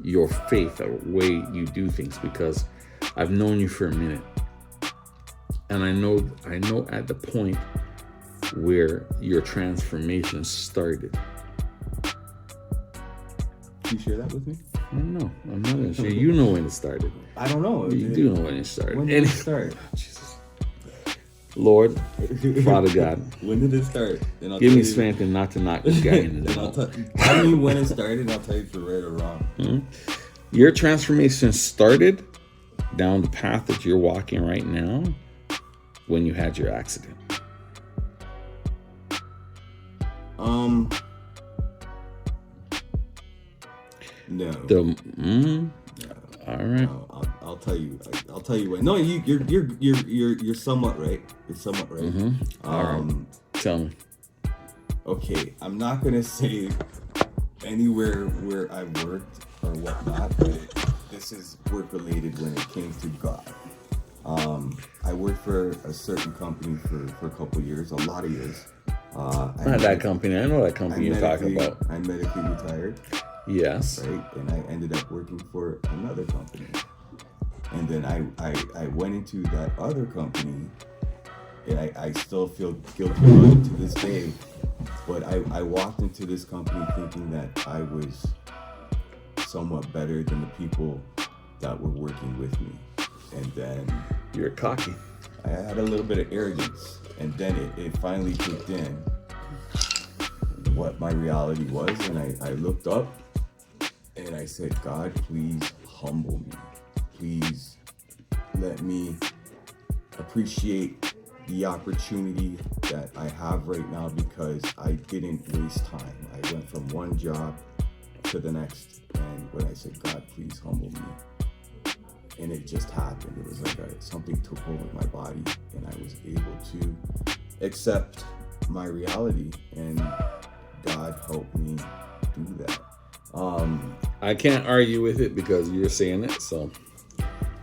your faith, the way you do things? Because I've known you for a minute, and I know at the point where your transformation started.
Can you share that with me?
I don't know. I'm not gonna share. You know when it started.
I don't know.
You do know when it started.
When did it start?
Jesus. Lord, Father God.
When did it start?
Give me strength and not to knock this guy in his mouth.
Tell me when it started, and I'll tell you if you're right or wrong.
Mm-hmm. Your transformation started down the path that you're walking right now when you had your accident.
No.
All right.
No, I'll tell you. I'll tell you when. No, you're somewhat right. You're somewhat right.
Mm-hmm. All right. Tell me.
Okay, I'm not gonna say anywhere where I worked or whatnot, but this is work related when it came to God. I worked for a certain company for a couple of years, a lot of years.
Not that company. I know that company you're talking about.
I medically retired.
Yes.
Right, and I ended up working for another company, and then I went into that other company, and I still feel guilty about it to this day. But I walked into this company thinking that I was somewhat better than the people that were working with me, and then
you're cocky.
I had a little bit of arrogance, and then it finally kicked in what my reality was, and I looked up and I said, God, please humble me. Please let me appreciate the opportunity that I have right now, because I didn't waste time. I went from one job to the next, and when I said, God, please humble me, and it just happened. It was like something took hold of my body, and I was able to accept my reality, and God helped me do that.
I can't argue with it because you're saying it, so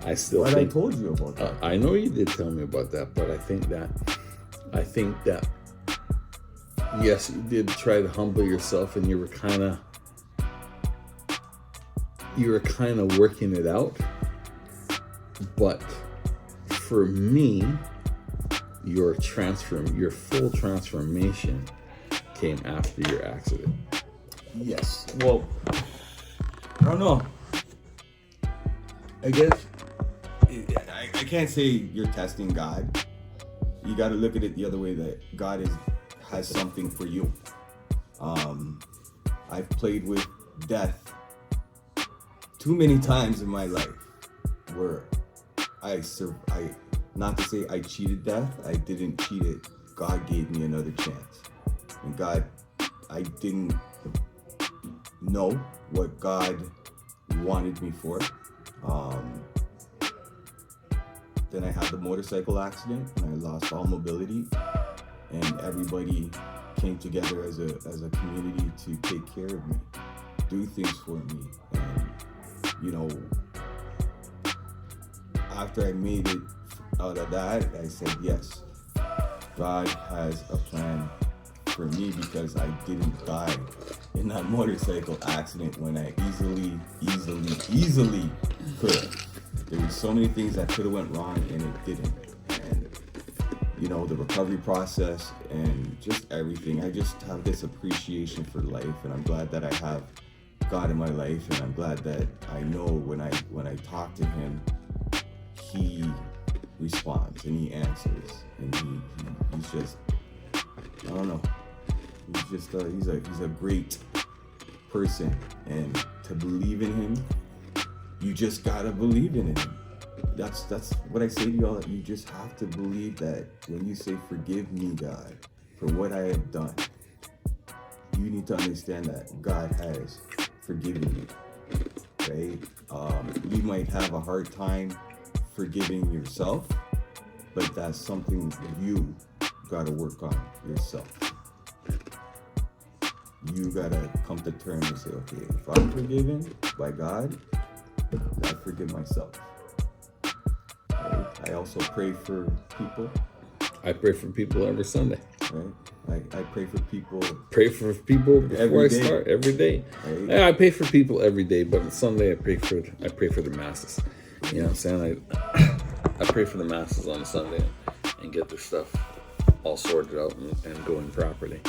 I still think
I told you about that.
I know you did tell me about that, but I think that yes, you did try to humble yourself, and you were kind of working it out. But for me, your full transformation came after your accident?
Yes. Well, I don't know. I guess I can't say you're testing God. You got to look at it the other way, that God has something for you. I've played with death too many times in my life, where not to say I cheated death. I didn't cheat it. God gave me another chance, and I didn't know what God wanted me for. Then I had the motorcycle accident and I lost all mobility, and everybody came together as a community to take care of me, do things for me. And after I made it out of that, I said, yes, God has a plan for me, because I didn't die in that motorcycle accident when I easily could have. There were so many things that could have went wrong, and it didn't. And the recovery process and just everything, I just have this appreciation for life, and I'm glad that I have God in my life, and I'm glad that I know when I talk to him, he responds and he answers, and he's just, I don't know, he's just he's a great person. And to believe in him, you just gotta believe in him. That's what I say to y'all. You just have to believe that when you say, forgive me, God, for what I have done, you need to understand that God has forgiven you, right? You might have a hard time forgiving yourself, but that's something you gotta work on yourself. You gotta come to terms and say, okay, if I'm forgiven by God, I forgive myself. Right? I also pray for people.
I pray for people every Sunday.
Right? I pray for people.
Pray for people before I start every day.
Right?
Yeah, I pray for people every day, but on Sunday I pray for the masses. You know what I'm saying? I pray for the masses on Sunday and get their stuff all sorted out and going properly.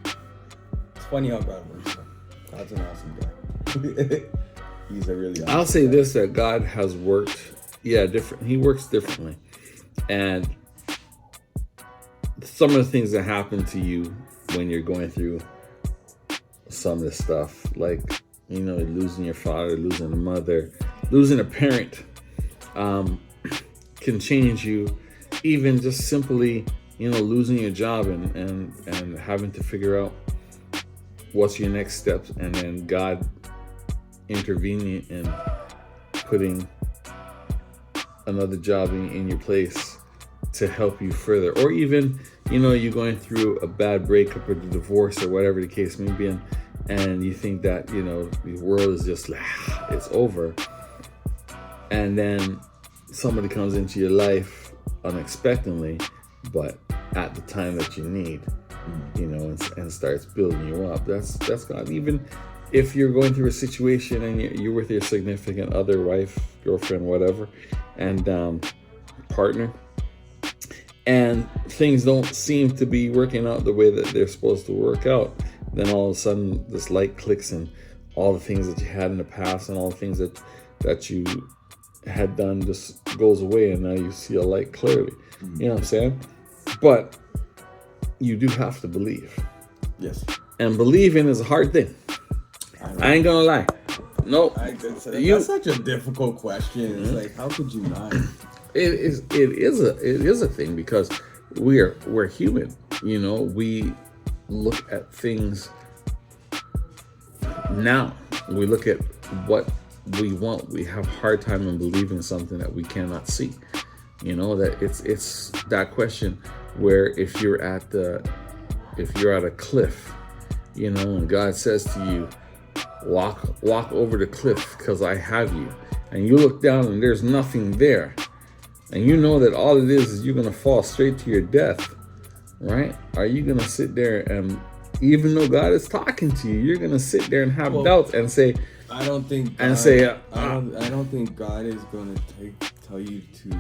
It's funny how God works. God's an awesome guy. He's a really awesome
I'll say
guy.
this, that God has worked, different. He works differently. And some of the things that happen to you when you're going through some of this stuff, like, losing your father, losing a mother, losing a parent, can change you. Even just simply, losing your job and having to figure out what's your next steps, and then God intervening and putting another job in your place to help you further. Or even, you're going through a bad breakup or the divorce or whatever the case may be, and you think that, the world is just like, it's over. And then somebody comes into your life unexpectedly, but at the time that you need, and starts building you up. That's God. Even if you're going through a situation and you're with your significant other, wife, girlfriend, whatever, and partner, and things don't seem to be working out the way that they're supposed to work out, then all of a sudden this light clicks, and all the things that you had in the past and all the things that you had done just goes away, and now you see a light clearly. You know what I'm saying? But you do have to believe.
Yes.
And believing is a hard thing. I ain't gonna lie. No.
That's such a difficult question. It's like, how could you not?
It is a thing, because we're human. We look at things now. We look at what we want. We have a hard time in believing something that we cannot see. That it's that question where if you're at a cliff, and God says to you, walk over the cliff because I have you, and you look down and there's nothing there, and you know that all it is you're gonna fall straight to your death, right? Are you gonna sit there, and even though God is talking to you, you're gonna sit there and have doubts and say,
I don't think God,
and say,
I don't think God is gonna tell you to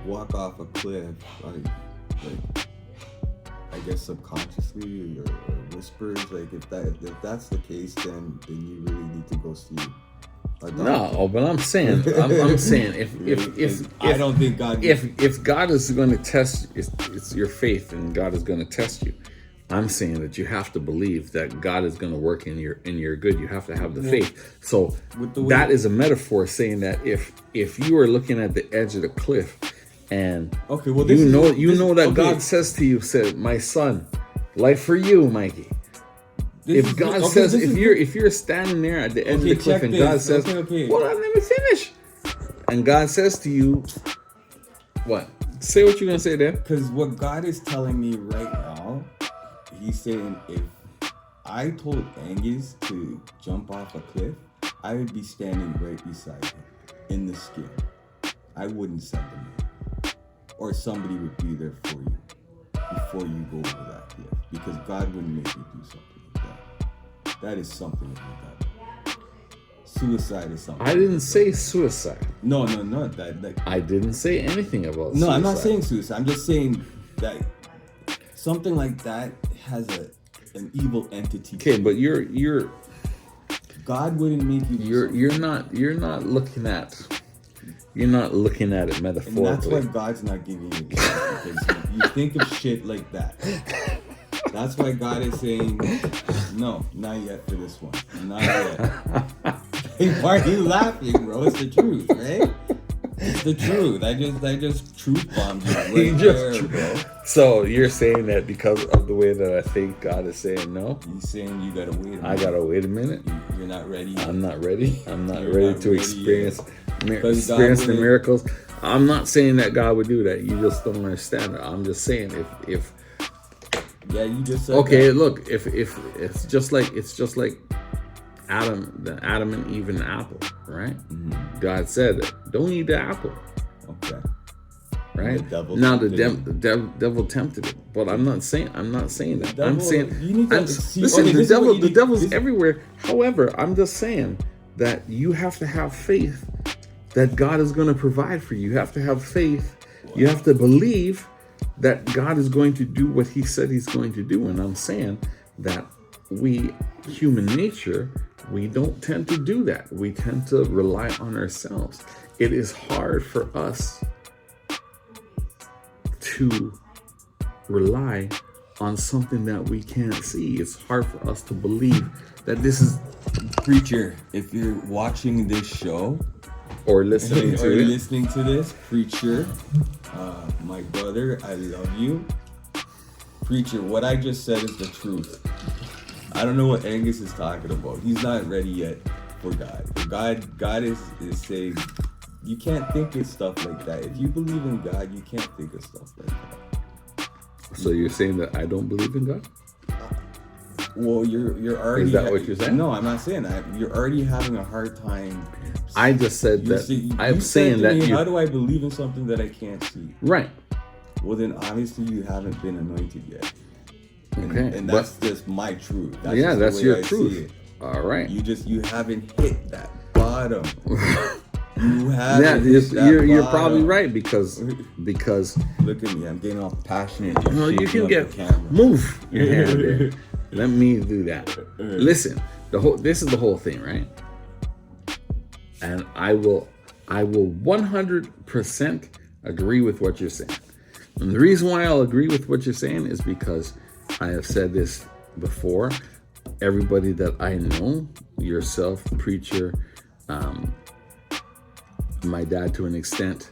walk off a cliff, like I guess subconsciously or whispers, like if that's the case, then you really need to go see a doctor.
No, but I'm saying if
I don't think God.
If God is going to test, it's your faith, and God is going to test you. I'm saying that you have to believe that God is going to work in your good. You have to have the faith. So that is a metaphor saying that if you are looking at the edge of the cliff, and
okay, well,
God says to you, said, "My son, life for you, Mikey." If God says, if you're standing there at the edge of the cliff, and God says, "Hold on, let me finish," and God says to you, "What? Say what you're gonna say there."
Because what God is telling me right now, He's saying if I told Angus to jump off a cliff, I would be standing right beside him in the skin. I wouldn't send him in. Or somebody would be there for you before you go over that cliff. Because God wouldn't make you do something like that. That is something like that. Suicide is something.
I didn't say suicide.
No, that.
I didn't say anything about suicide.
No, I'm not saying suicide. I'm just saying that something like that has an evil entity.
Okay, but you're
God wouldn't make you.
You're not looking at it metaphorically.
And that's why God's not giving you this, because you think of shit like that. That's why God is saying, no, not yet for this one. Not yet. Hey, why are you laughing, bro? It's the truth, right? It's the truth. I just truth bombed you right there, bro.
So you're saying that because of the way that I think, God is saying no?
He's saying you gotta wait a minute.
I gotta wait a minute?
You're not ready yet.
I'm not ready. I'm not ready to experience the miracles. I'm not saying that God would do that. You just don't understand it. I'm just saying if
yeah, you just said
okay,
that.
look, if it's just like Adam and Eve and the apple, right? Mm-hmm. God said, "Don't eat the apple." Okay. Right? The devil tempted it, but I'm not saying that. I'm saying the devil's everywhere. However, I'm just saying that you have to have faith that God is going to provide for you. You have to have faith. You have to believe that God is going to do what He said He's going to do. And I'm saying that we, human nature, we don't tend to do that. We tend to rely on ourselves. It is hard for us to rely on something that we can't see. It's hard for us to believe that this is...
Preacher, if you're watching this show
or listening
to this, preacher, my brother, I love you. Preacher, what I just said is the truth. I don't know what Angus is talking about. He's not ready yet for God. God is saying, you can't think of stuff like that. If you believe in God, you can't think of stuff like that.
So you're saying that I don't believe in God?
Well, you're already...
Is that what you're saying?
No, I'm not saying that. You're already having a hard time.
I just said that... I'm saying that...
How do I believe in something that I can't see?
Right.
Well, then obviously you haven't been anointed yet.
Okay.
And that's just my truth.
That's your truth. All right.
You haven't hit that bottom. You haven't hit that
you're
bottom.
probably right because
look at me, I'm getting all passionate.
No, you can move your hand there. Let me do that. Listen, this is the whole thing, right? And I will 100% agree with what you're saying. And the reason why I'll agree with what you're saying is because I have said this before. Everybody that I know, yourself, preacher, my dad to an extent,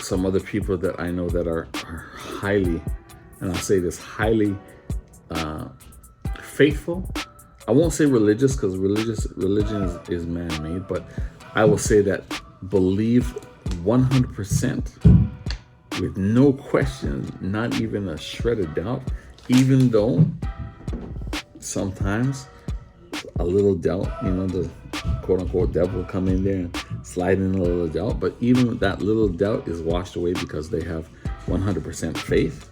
some other people that I know that are highly, and I'll say this, highly faithful. I won't say religious because religion is man-made, but I will say that believe 100% with no question, not even a shred of doubt, even though sometimes a little doubt, the quote-unquote devil will come in there and slide in a little doubt, but even that little doubt is washed away because they have 100% faith.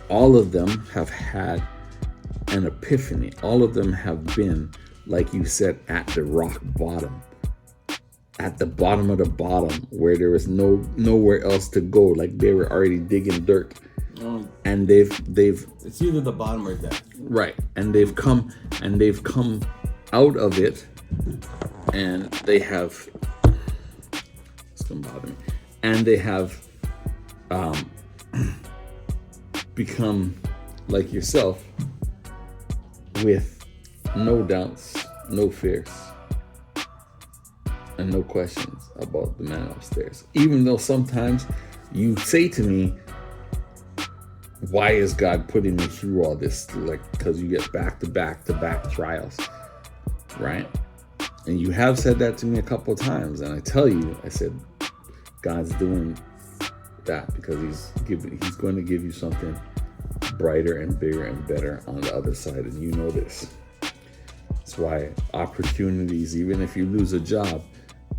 All of them have had an epiphany. All of them have been, like you said, at the rock bottom. at the bottom of the bottom where there was nowhere else to go. Like they were already digging dirt. And they've
it's either the bottom or death.
Right. And they've come out of it, and they have it's gonna bother me. And they have become like yourself with no doubts, no fears, and no questions about the man upstairs. Even though sometimes you say to me, why is God putting me through all this? Like, because you get back to back trials, right? And you have said that to me a couple of times, and I tell you, I said, God's doing that because he's going to give you something brighter and bigger and better on the other side, and you know this. That's why opportunities, even if you lose a job,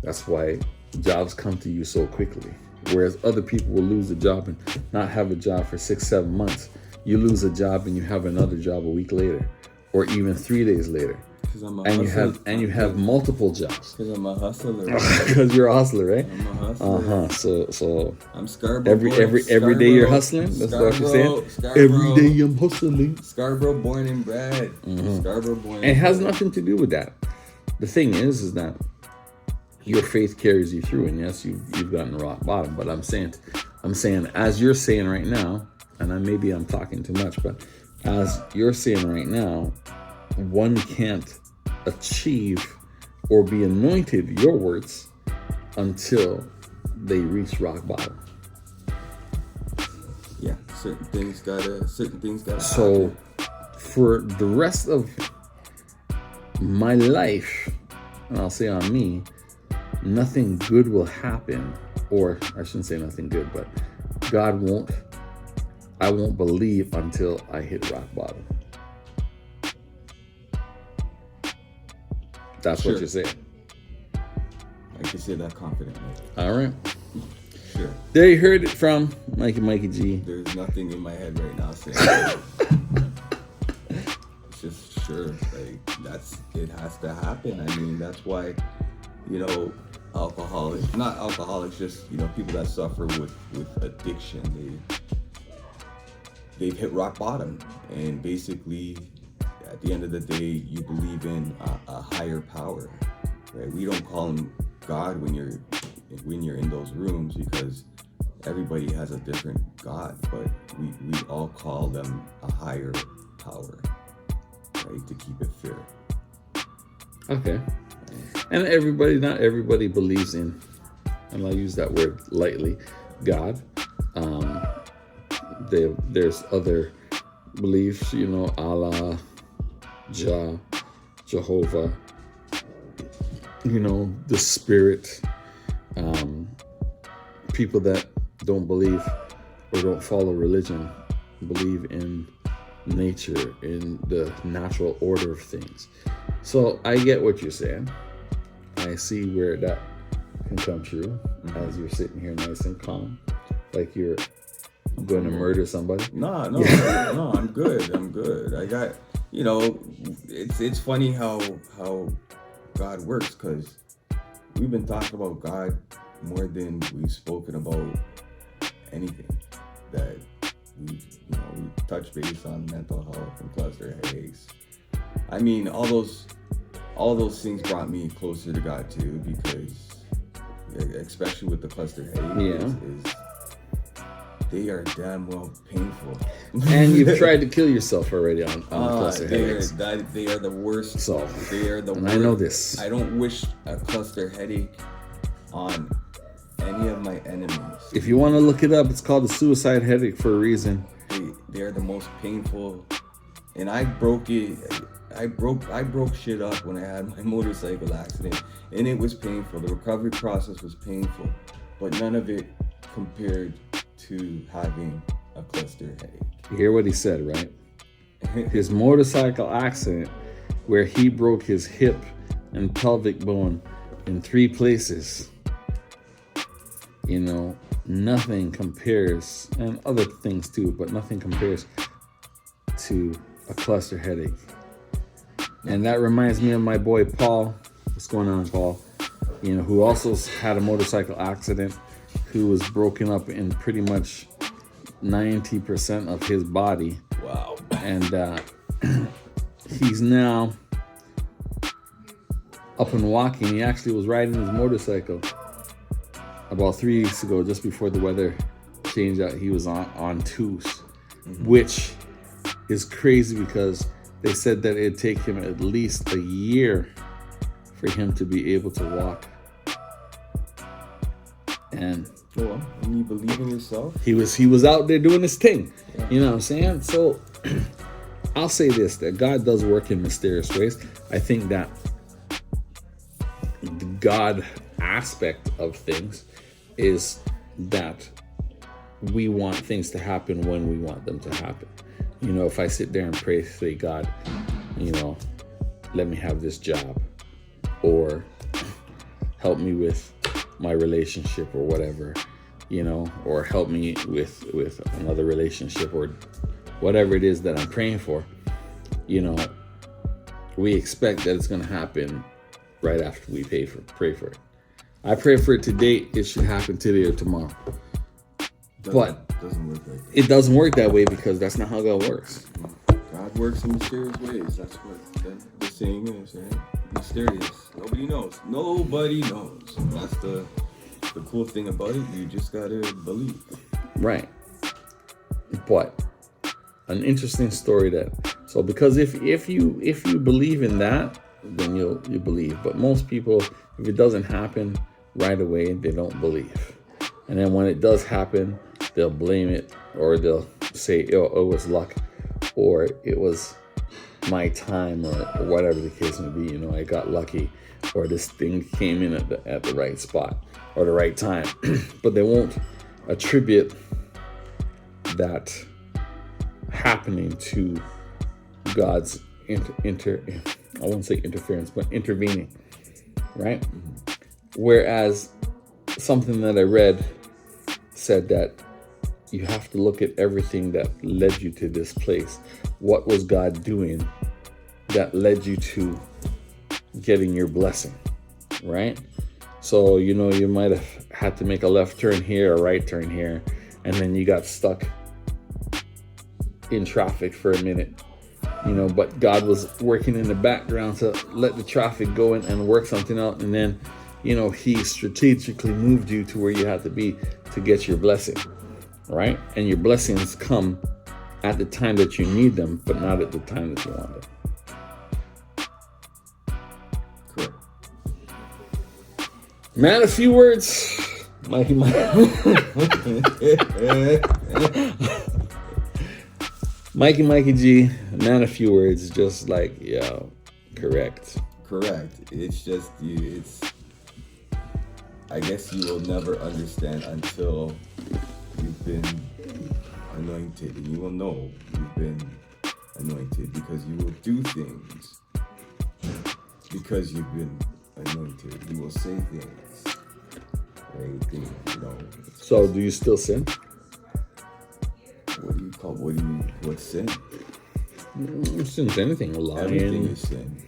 that's why jobs come to you so quickly. Whereas other people will lose a job and not have a job for 6-7 months. You lose a job and you have another job a week later, or even 3 days later. And you have multiple jobs.
Because I'm a hustler.
Because you're a hustler, right?
I'm a hustler.
So
I'm Scarborough.
Every day you're hustling. That's what you're saying. Every day I'm hustling.
Scarborough, born and bred. Scarborough, born. And
it has nothing to do with that. The thing is that your faith carries you through, and yes, you've gotten rock bottom. But I'm saying, as you're saying right now, and maybe I'm talking too much, but as you're saying right now, one can't achieve or be anointed, your words, until they reach rock bottom.
Yeah, certain things gotta
So
happen.
for the rest of my life, and I'll say on me, nothing good will happen, or I shouldn't say nothing good, but I won't believe until I hit rock bottom. That's what you're saying.
I can say that confidently.
All right.
Sure.
There you heard it from Mikey G.
There's nothing in my head right now saying that. It's just sure. Like it has to happen. I mean, that's why, not alcoholics, just, people that suffer with addiction, they've hit rock bottom. And basically, at the end of the day, you believe in a higher power, right? We don't call him God when you're in those rooms, because everybody has a different God, but we all call them a higher power, right? To keep it fair.
Okay. And not everybody believes in, and I'll use that word lightly, God. There's other beliefs, Allah, Jehovah, the spirit. People that don't believe or don't follow religion believe in nature, in the natural order of things. So I get what you're saying. I see where that can come true as you're sitting here nice and calm, like you're going to murder somebody.
No, I'm good. I got, it's funny how God works, because we've been talking about God more than we've spoken about anything. That we touch base on mental health and cluster headaches. I mean, all those things brought me closer to God too, because especially with the cluster headaches, they are damn well painful.
And you've tried to kill yourself already on the cluster headaches.
They are the worst.
So
they are the worst.
I know this.
I don't wish a cluster headache on any of my enemies.
If you want to look it up, it's called a suicide headache for a reason.
They are the most painful, and I broke it. I broke shit up when I had my motorcycle accident, and it was painful. The recovery process was painful, but none of it compared to having a cluster headache.
You hear what he said, right? His motorcycle accident, where he broke his hip and pelvic bone in 3 places. Nothing compares, and other things too, but nothing compares to a cluster headache. And that reminds me of my boy Paul. What's going on, Paul? who also had a motorcycle accident, who was broken up in pretty much 90% of his body.
Wow.
And he's now up and walking. He actually was riding his motorcycle about 3 weeks ago, just before the weather changed out. He was on twos, which is crazy because they said that it'd take him at least a year for him to be able to walk. And
Well, when you believe in yourself,
he was out there doing his thing. You know what I'm saying? So I'll say this, that God does work in mysterious ways. I think that the God aspect of things is that we want things to happen when we want them to happen. If I sit there and pray, say, God, let me have this job, or help me with my relationship or whatever, or help me with another relationship or whatever it is that I'm praying for, we expect that it's going to happen right after we pray for it. I pray for it today. It should happen today or tomorrow. But
doesn't work like that.
It doesn't work that way because that's not how God works.
God works in mysterious ways. That's what the saying is, right? Mysterious. Nobody knows. Nobody knows. And that's the cool thing about it. You just gotta believe.
Right. But an interesting story because if you believe in that, then you believe. But most people, if it doesn't happen right away, they don't believe. And then when it does happen, they'll blame it, or they'll say, oh, it was luck, or it was my time, or whatever the case may be. I got lucky, or this thing came in at the right spot or the right time. But they won't attribute that happening to God's I won't say interference, but intervening, right? Whereas something that I read said that you have to look at everything that led you to this place. What was God doing that led you to getting your blessing, right? So, you might have had to make a left turn here, a right turn here, and then you got stuck in traffic for a minute, but God was working in the background to let the traffic go in and work something out. And then, he strategically moved you to where you had to be to get your blessing, right? And your blessings come at the time that you need them, but not at the time that you want them.
Correct.
Man, a few words. Mikey G, man, a few words, just like, correct.
It's just I guess you will never understand until you've been anointed, and you will know you've been anointed because you will do things because you've been anointed. You will say things, right?
So, do you still sin?
What's sin?
Sin's anything. Lying.
Everything is sin,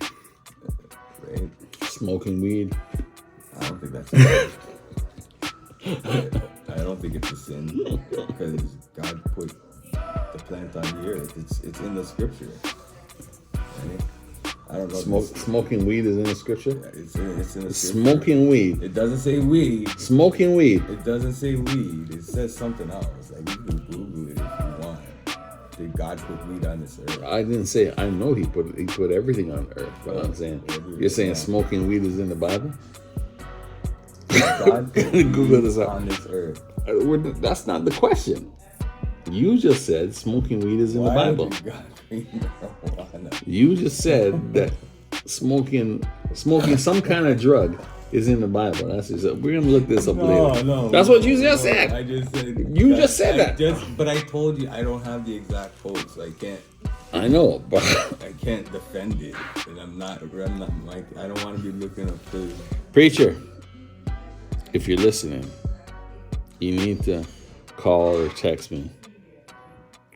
right?
Smoking weed.
I don't think that's sin. I don't think it's a sin because God put the plant on the earth. It's in the scripture. Right? I don't know.
Smoking weed is in the scripture?
Yeah, it's in the scripture.
Smoking weed.
It doesn't say weed.
Smoking weed.
It doesn't say weed. It says something else. Like, you can Google it if you want. Did God put weed on this earth?
I didn't say. I know he put everything on earth. But I'm saying, you're saying smoking weed is in the Bible?
God put
Google this out.
on this earth.
That's not the question. You just said smoking weed is in the Bible. You just said that smoking some kind of drug is in the Bible. That's just, we're gonna look this up later.
No.
That's what you just said.
I just said
you just said that.
But I told you I don't have the exact quote, so I can't.
I know, but
I can't defend it, and I'm not Mike. I don't want to be looking up the
preacher. If you're listening, you need to call or text me,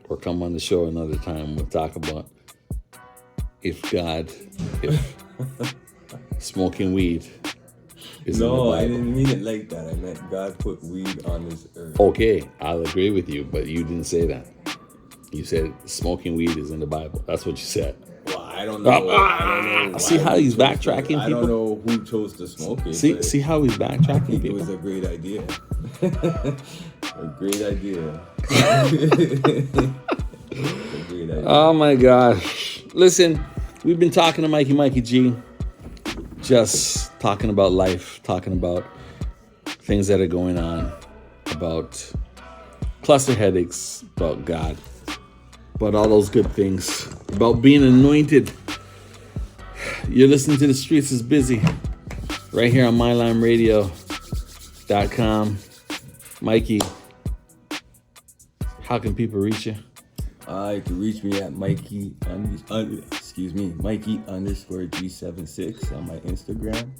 or come on the show another time. We'll talk about if smoking weed is in the
No,
Bible.
I didn't mean it like that. I meant God put weed on this earth.
Okay, I'll agree with you, but you didn't say that. You said smoking weed is in the Bible. That's what you said.
Well, I don't know. I don't know.
See
why
how
we
he's
chose
backtracking,
to, I don't
people?
know who chose to smoke it.
See,
but
see how he's
I
backtracking,
think it
people?
was a great idea. A great idea. A great idea.
Oh my gosh. Listen, we've been talking to Mikey G. Just talking about life, talking about things that are going on, about cluster headaches, about God, about all those good things, about being anointed. You're listening to The Streets is Busy right here on mylimeradio.com. Mikey, how can people reach you?
You can reach me at Mikey _G76 on my Instagram.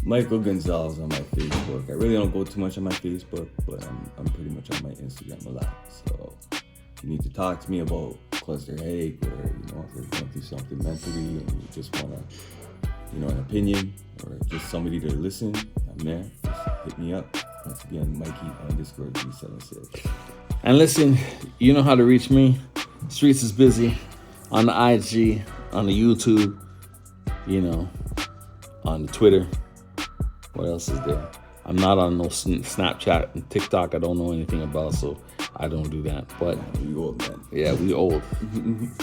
Michael Gonzalez on my Facebook. I really don't go too much on my Facebook, but I'm pretty much on my Instagram a lot. So if you need to talk to me about cluster headache, or if you're going through something mentally and you just want to, an opinion or just somebody to listen, I'm there. Just hit me up. Once again, Mikey _G76.
And listen, you know how to reach me. Streets is Busy on the IG, on the YouTube, on the Twitter. What else is there? I'm not on no Snapchat and TikTok. I don't know anything about, so I don't do that. But
We old, man.
yeah, we old.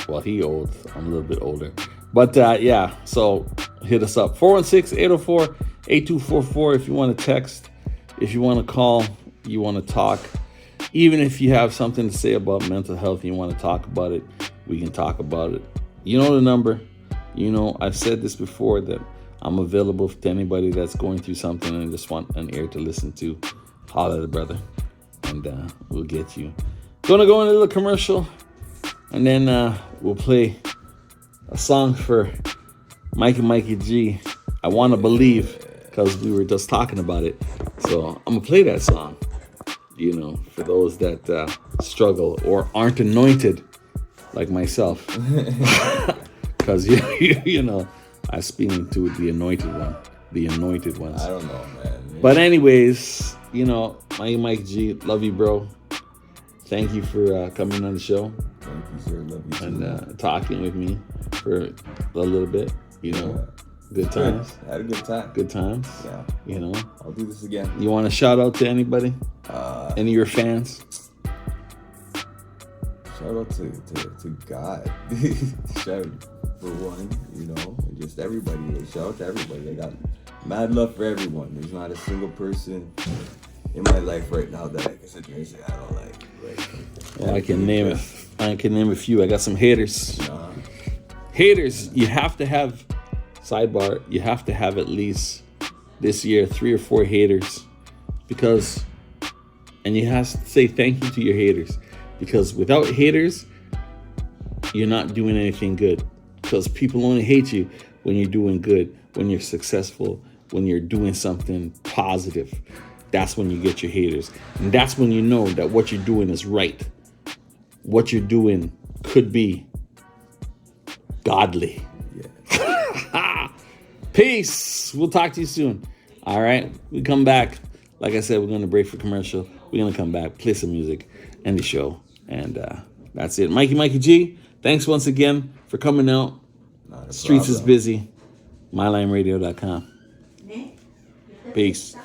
Well, he old. I'm a little bit older. But yeah, so hit us up. 416-804-8244 if you want to text, if you want to call, you want to talk. Even if you have something to say about mental health and you want to talk about it, we can talk about it. You know the number. I've said this before, that I'm available to anybody that's going through something and just want an ear to listen to. Holler at the brother, and we'll get you. Gonna go in a little commercial, and then we'll play a song for Mikey G. I Want to Believe, because we were just talking about it. So I'm gonna play that song, for those that struggle or aren't anointed like myself. Because, I speak into the anointed ones.
I don't know, man.
But anyways, Mikey G, love you, bro. Thank you for coming on the show.
Thank you, sir. Love you too.
And talking with me for a little bit, Good times.
I had a good time.
Good times.
Yeah. I'll do this again.
You want to shout out to anybody? Any of your fans?
Shout out to God. Shout for one, and just everybody. Shout out to everybody. I got mad love for everyone. There's not a single person in my life right now that I can sit there and say I don't like.
Well, I can name a few. I got some haters. Haters. You have to have, sidebar, you have to have at least this year 3 or 4 haters, and you have to say thank you to your haters, because without haters, you're not doing anything good. Because people only hate you when you're doing good, when you're successful, when you're doing something positive. That's when you get your haters. And that's when you know that what you're doing is right. What you're doing could be godly. Yeah. Peace. We'll talk to you soon. All right. We come back. Like I said, we're going to break for commercial. We're going to come back, play some music, end the show. And that's it. Mikey G, thanks once again for coming out. Streets is Busy. MyLimeRadio.com. Peace.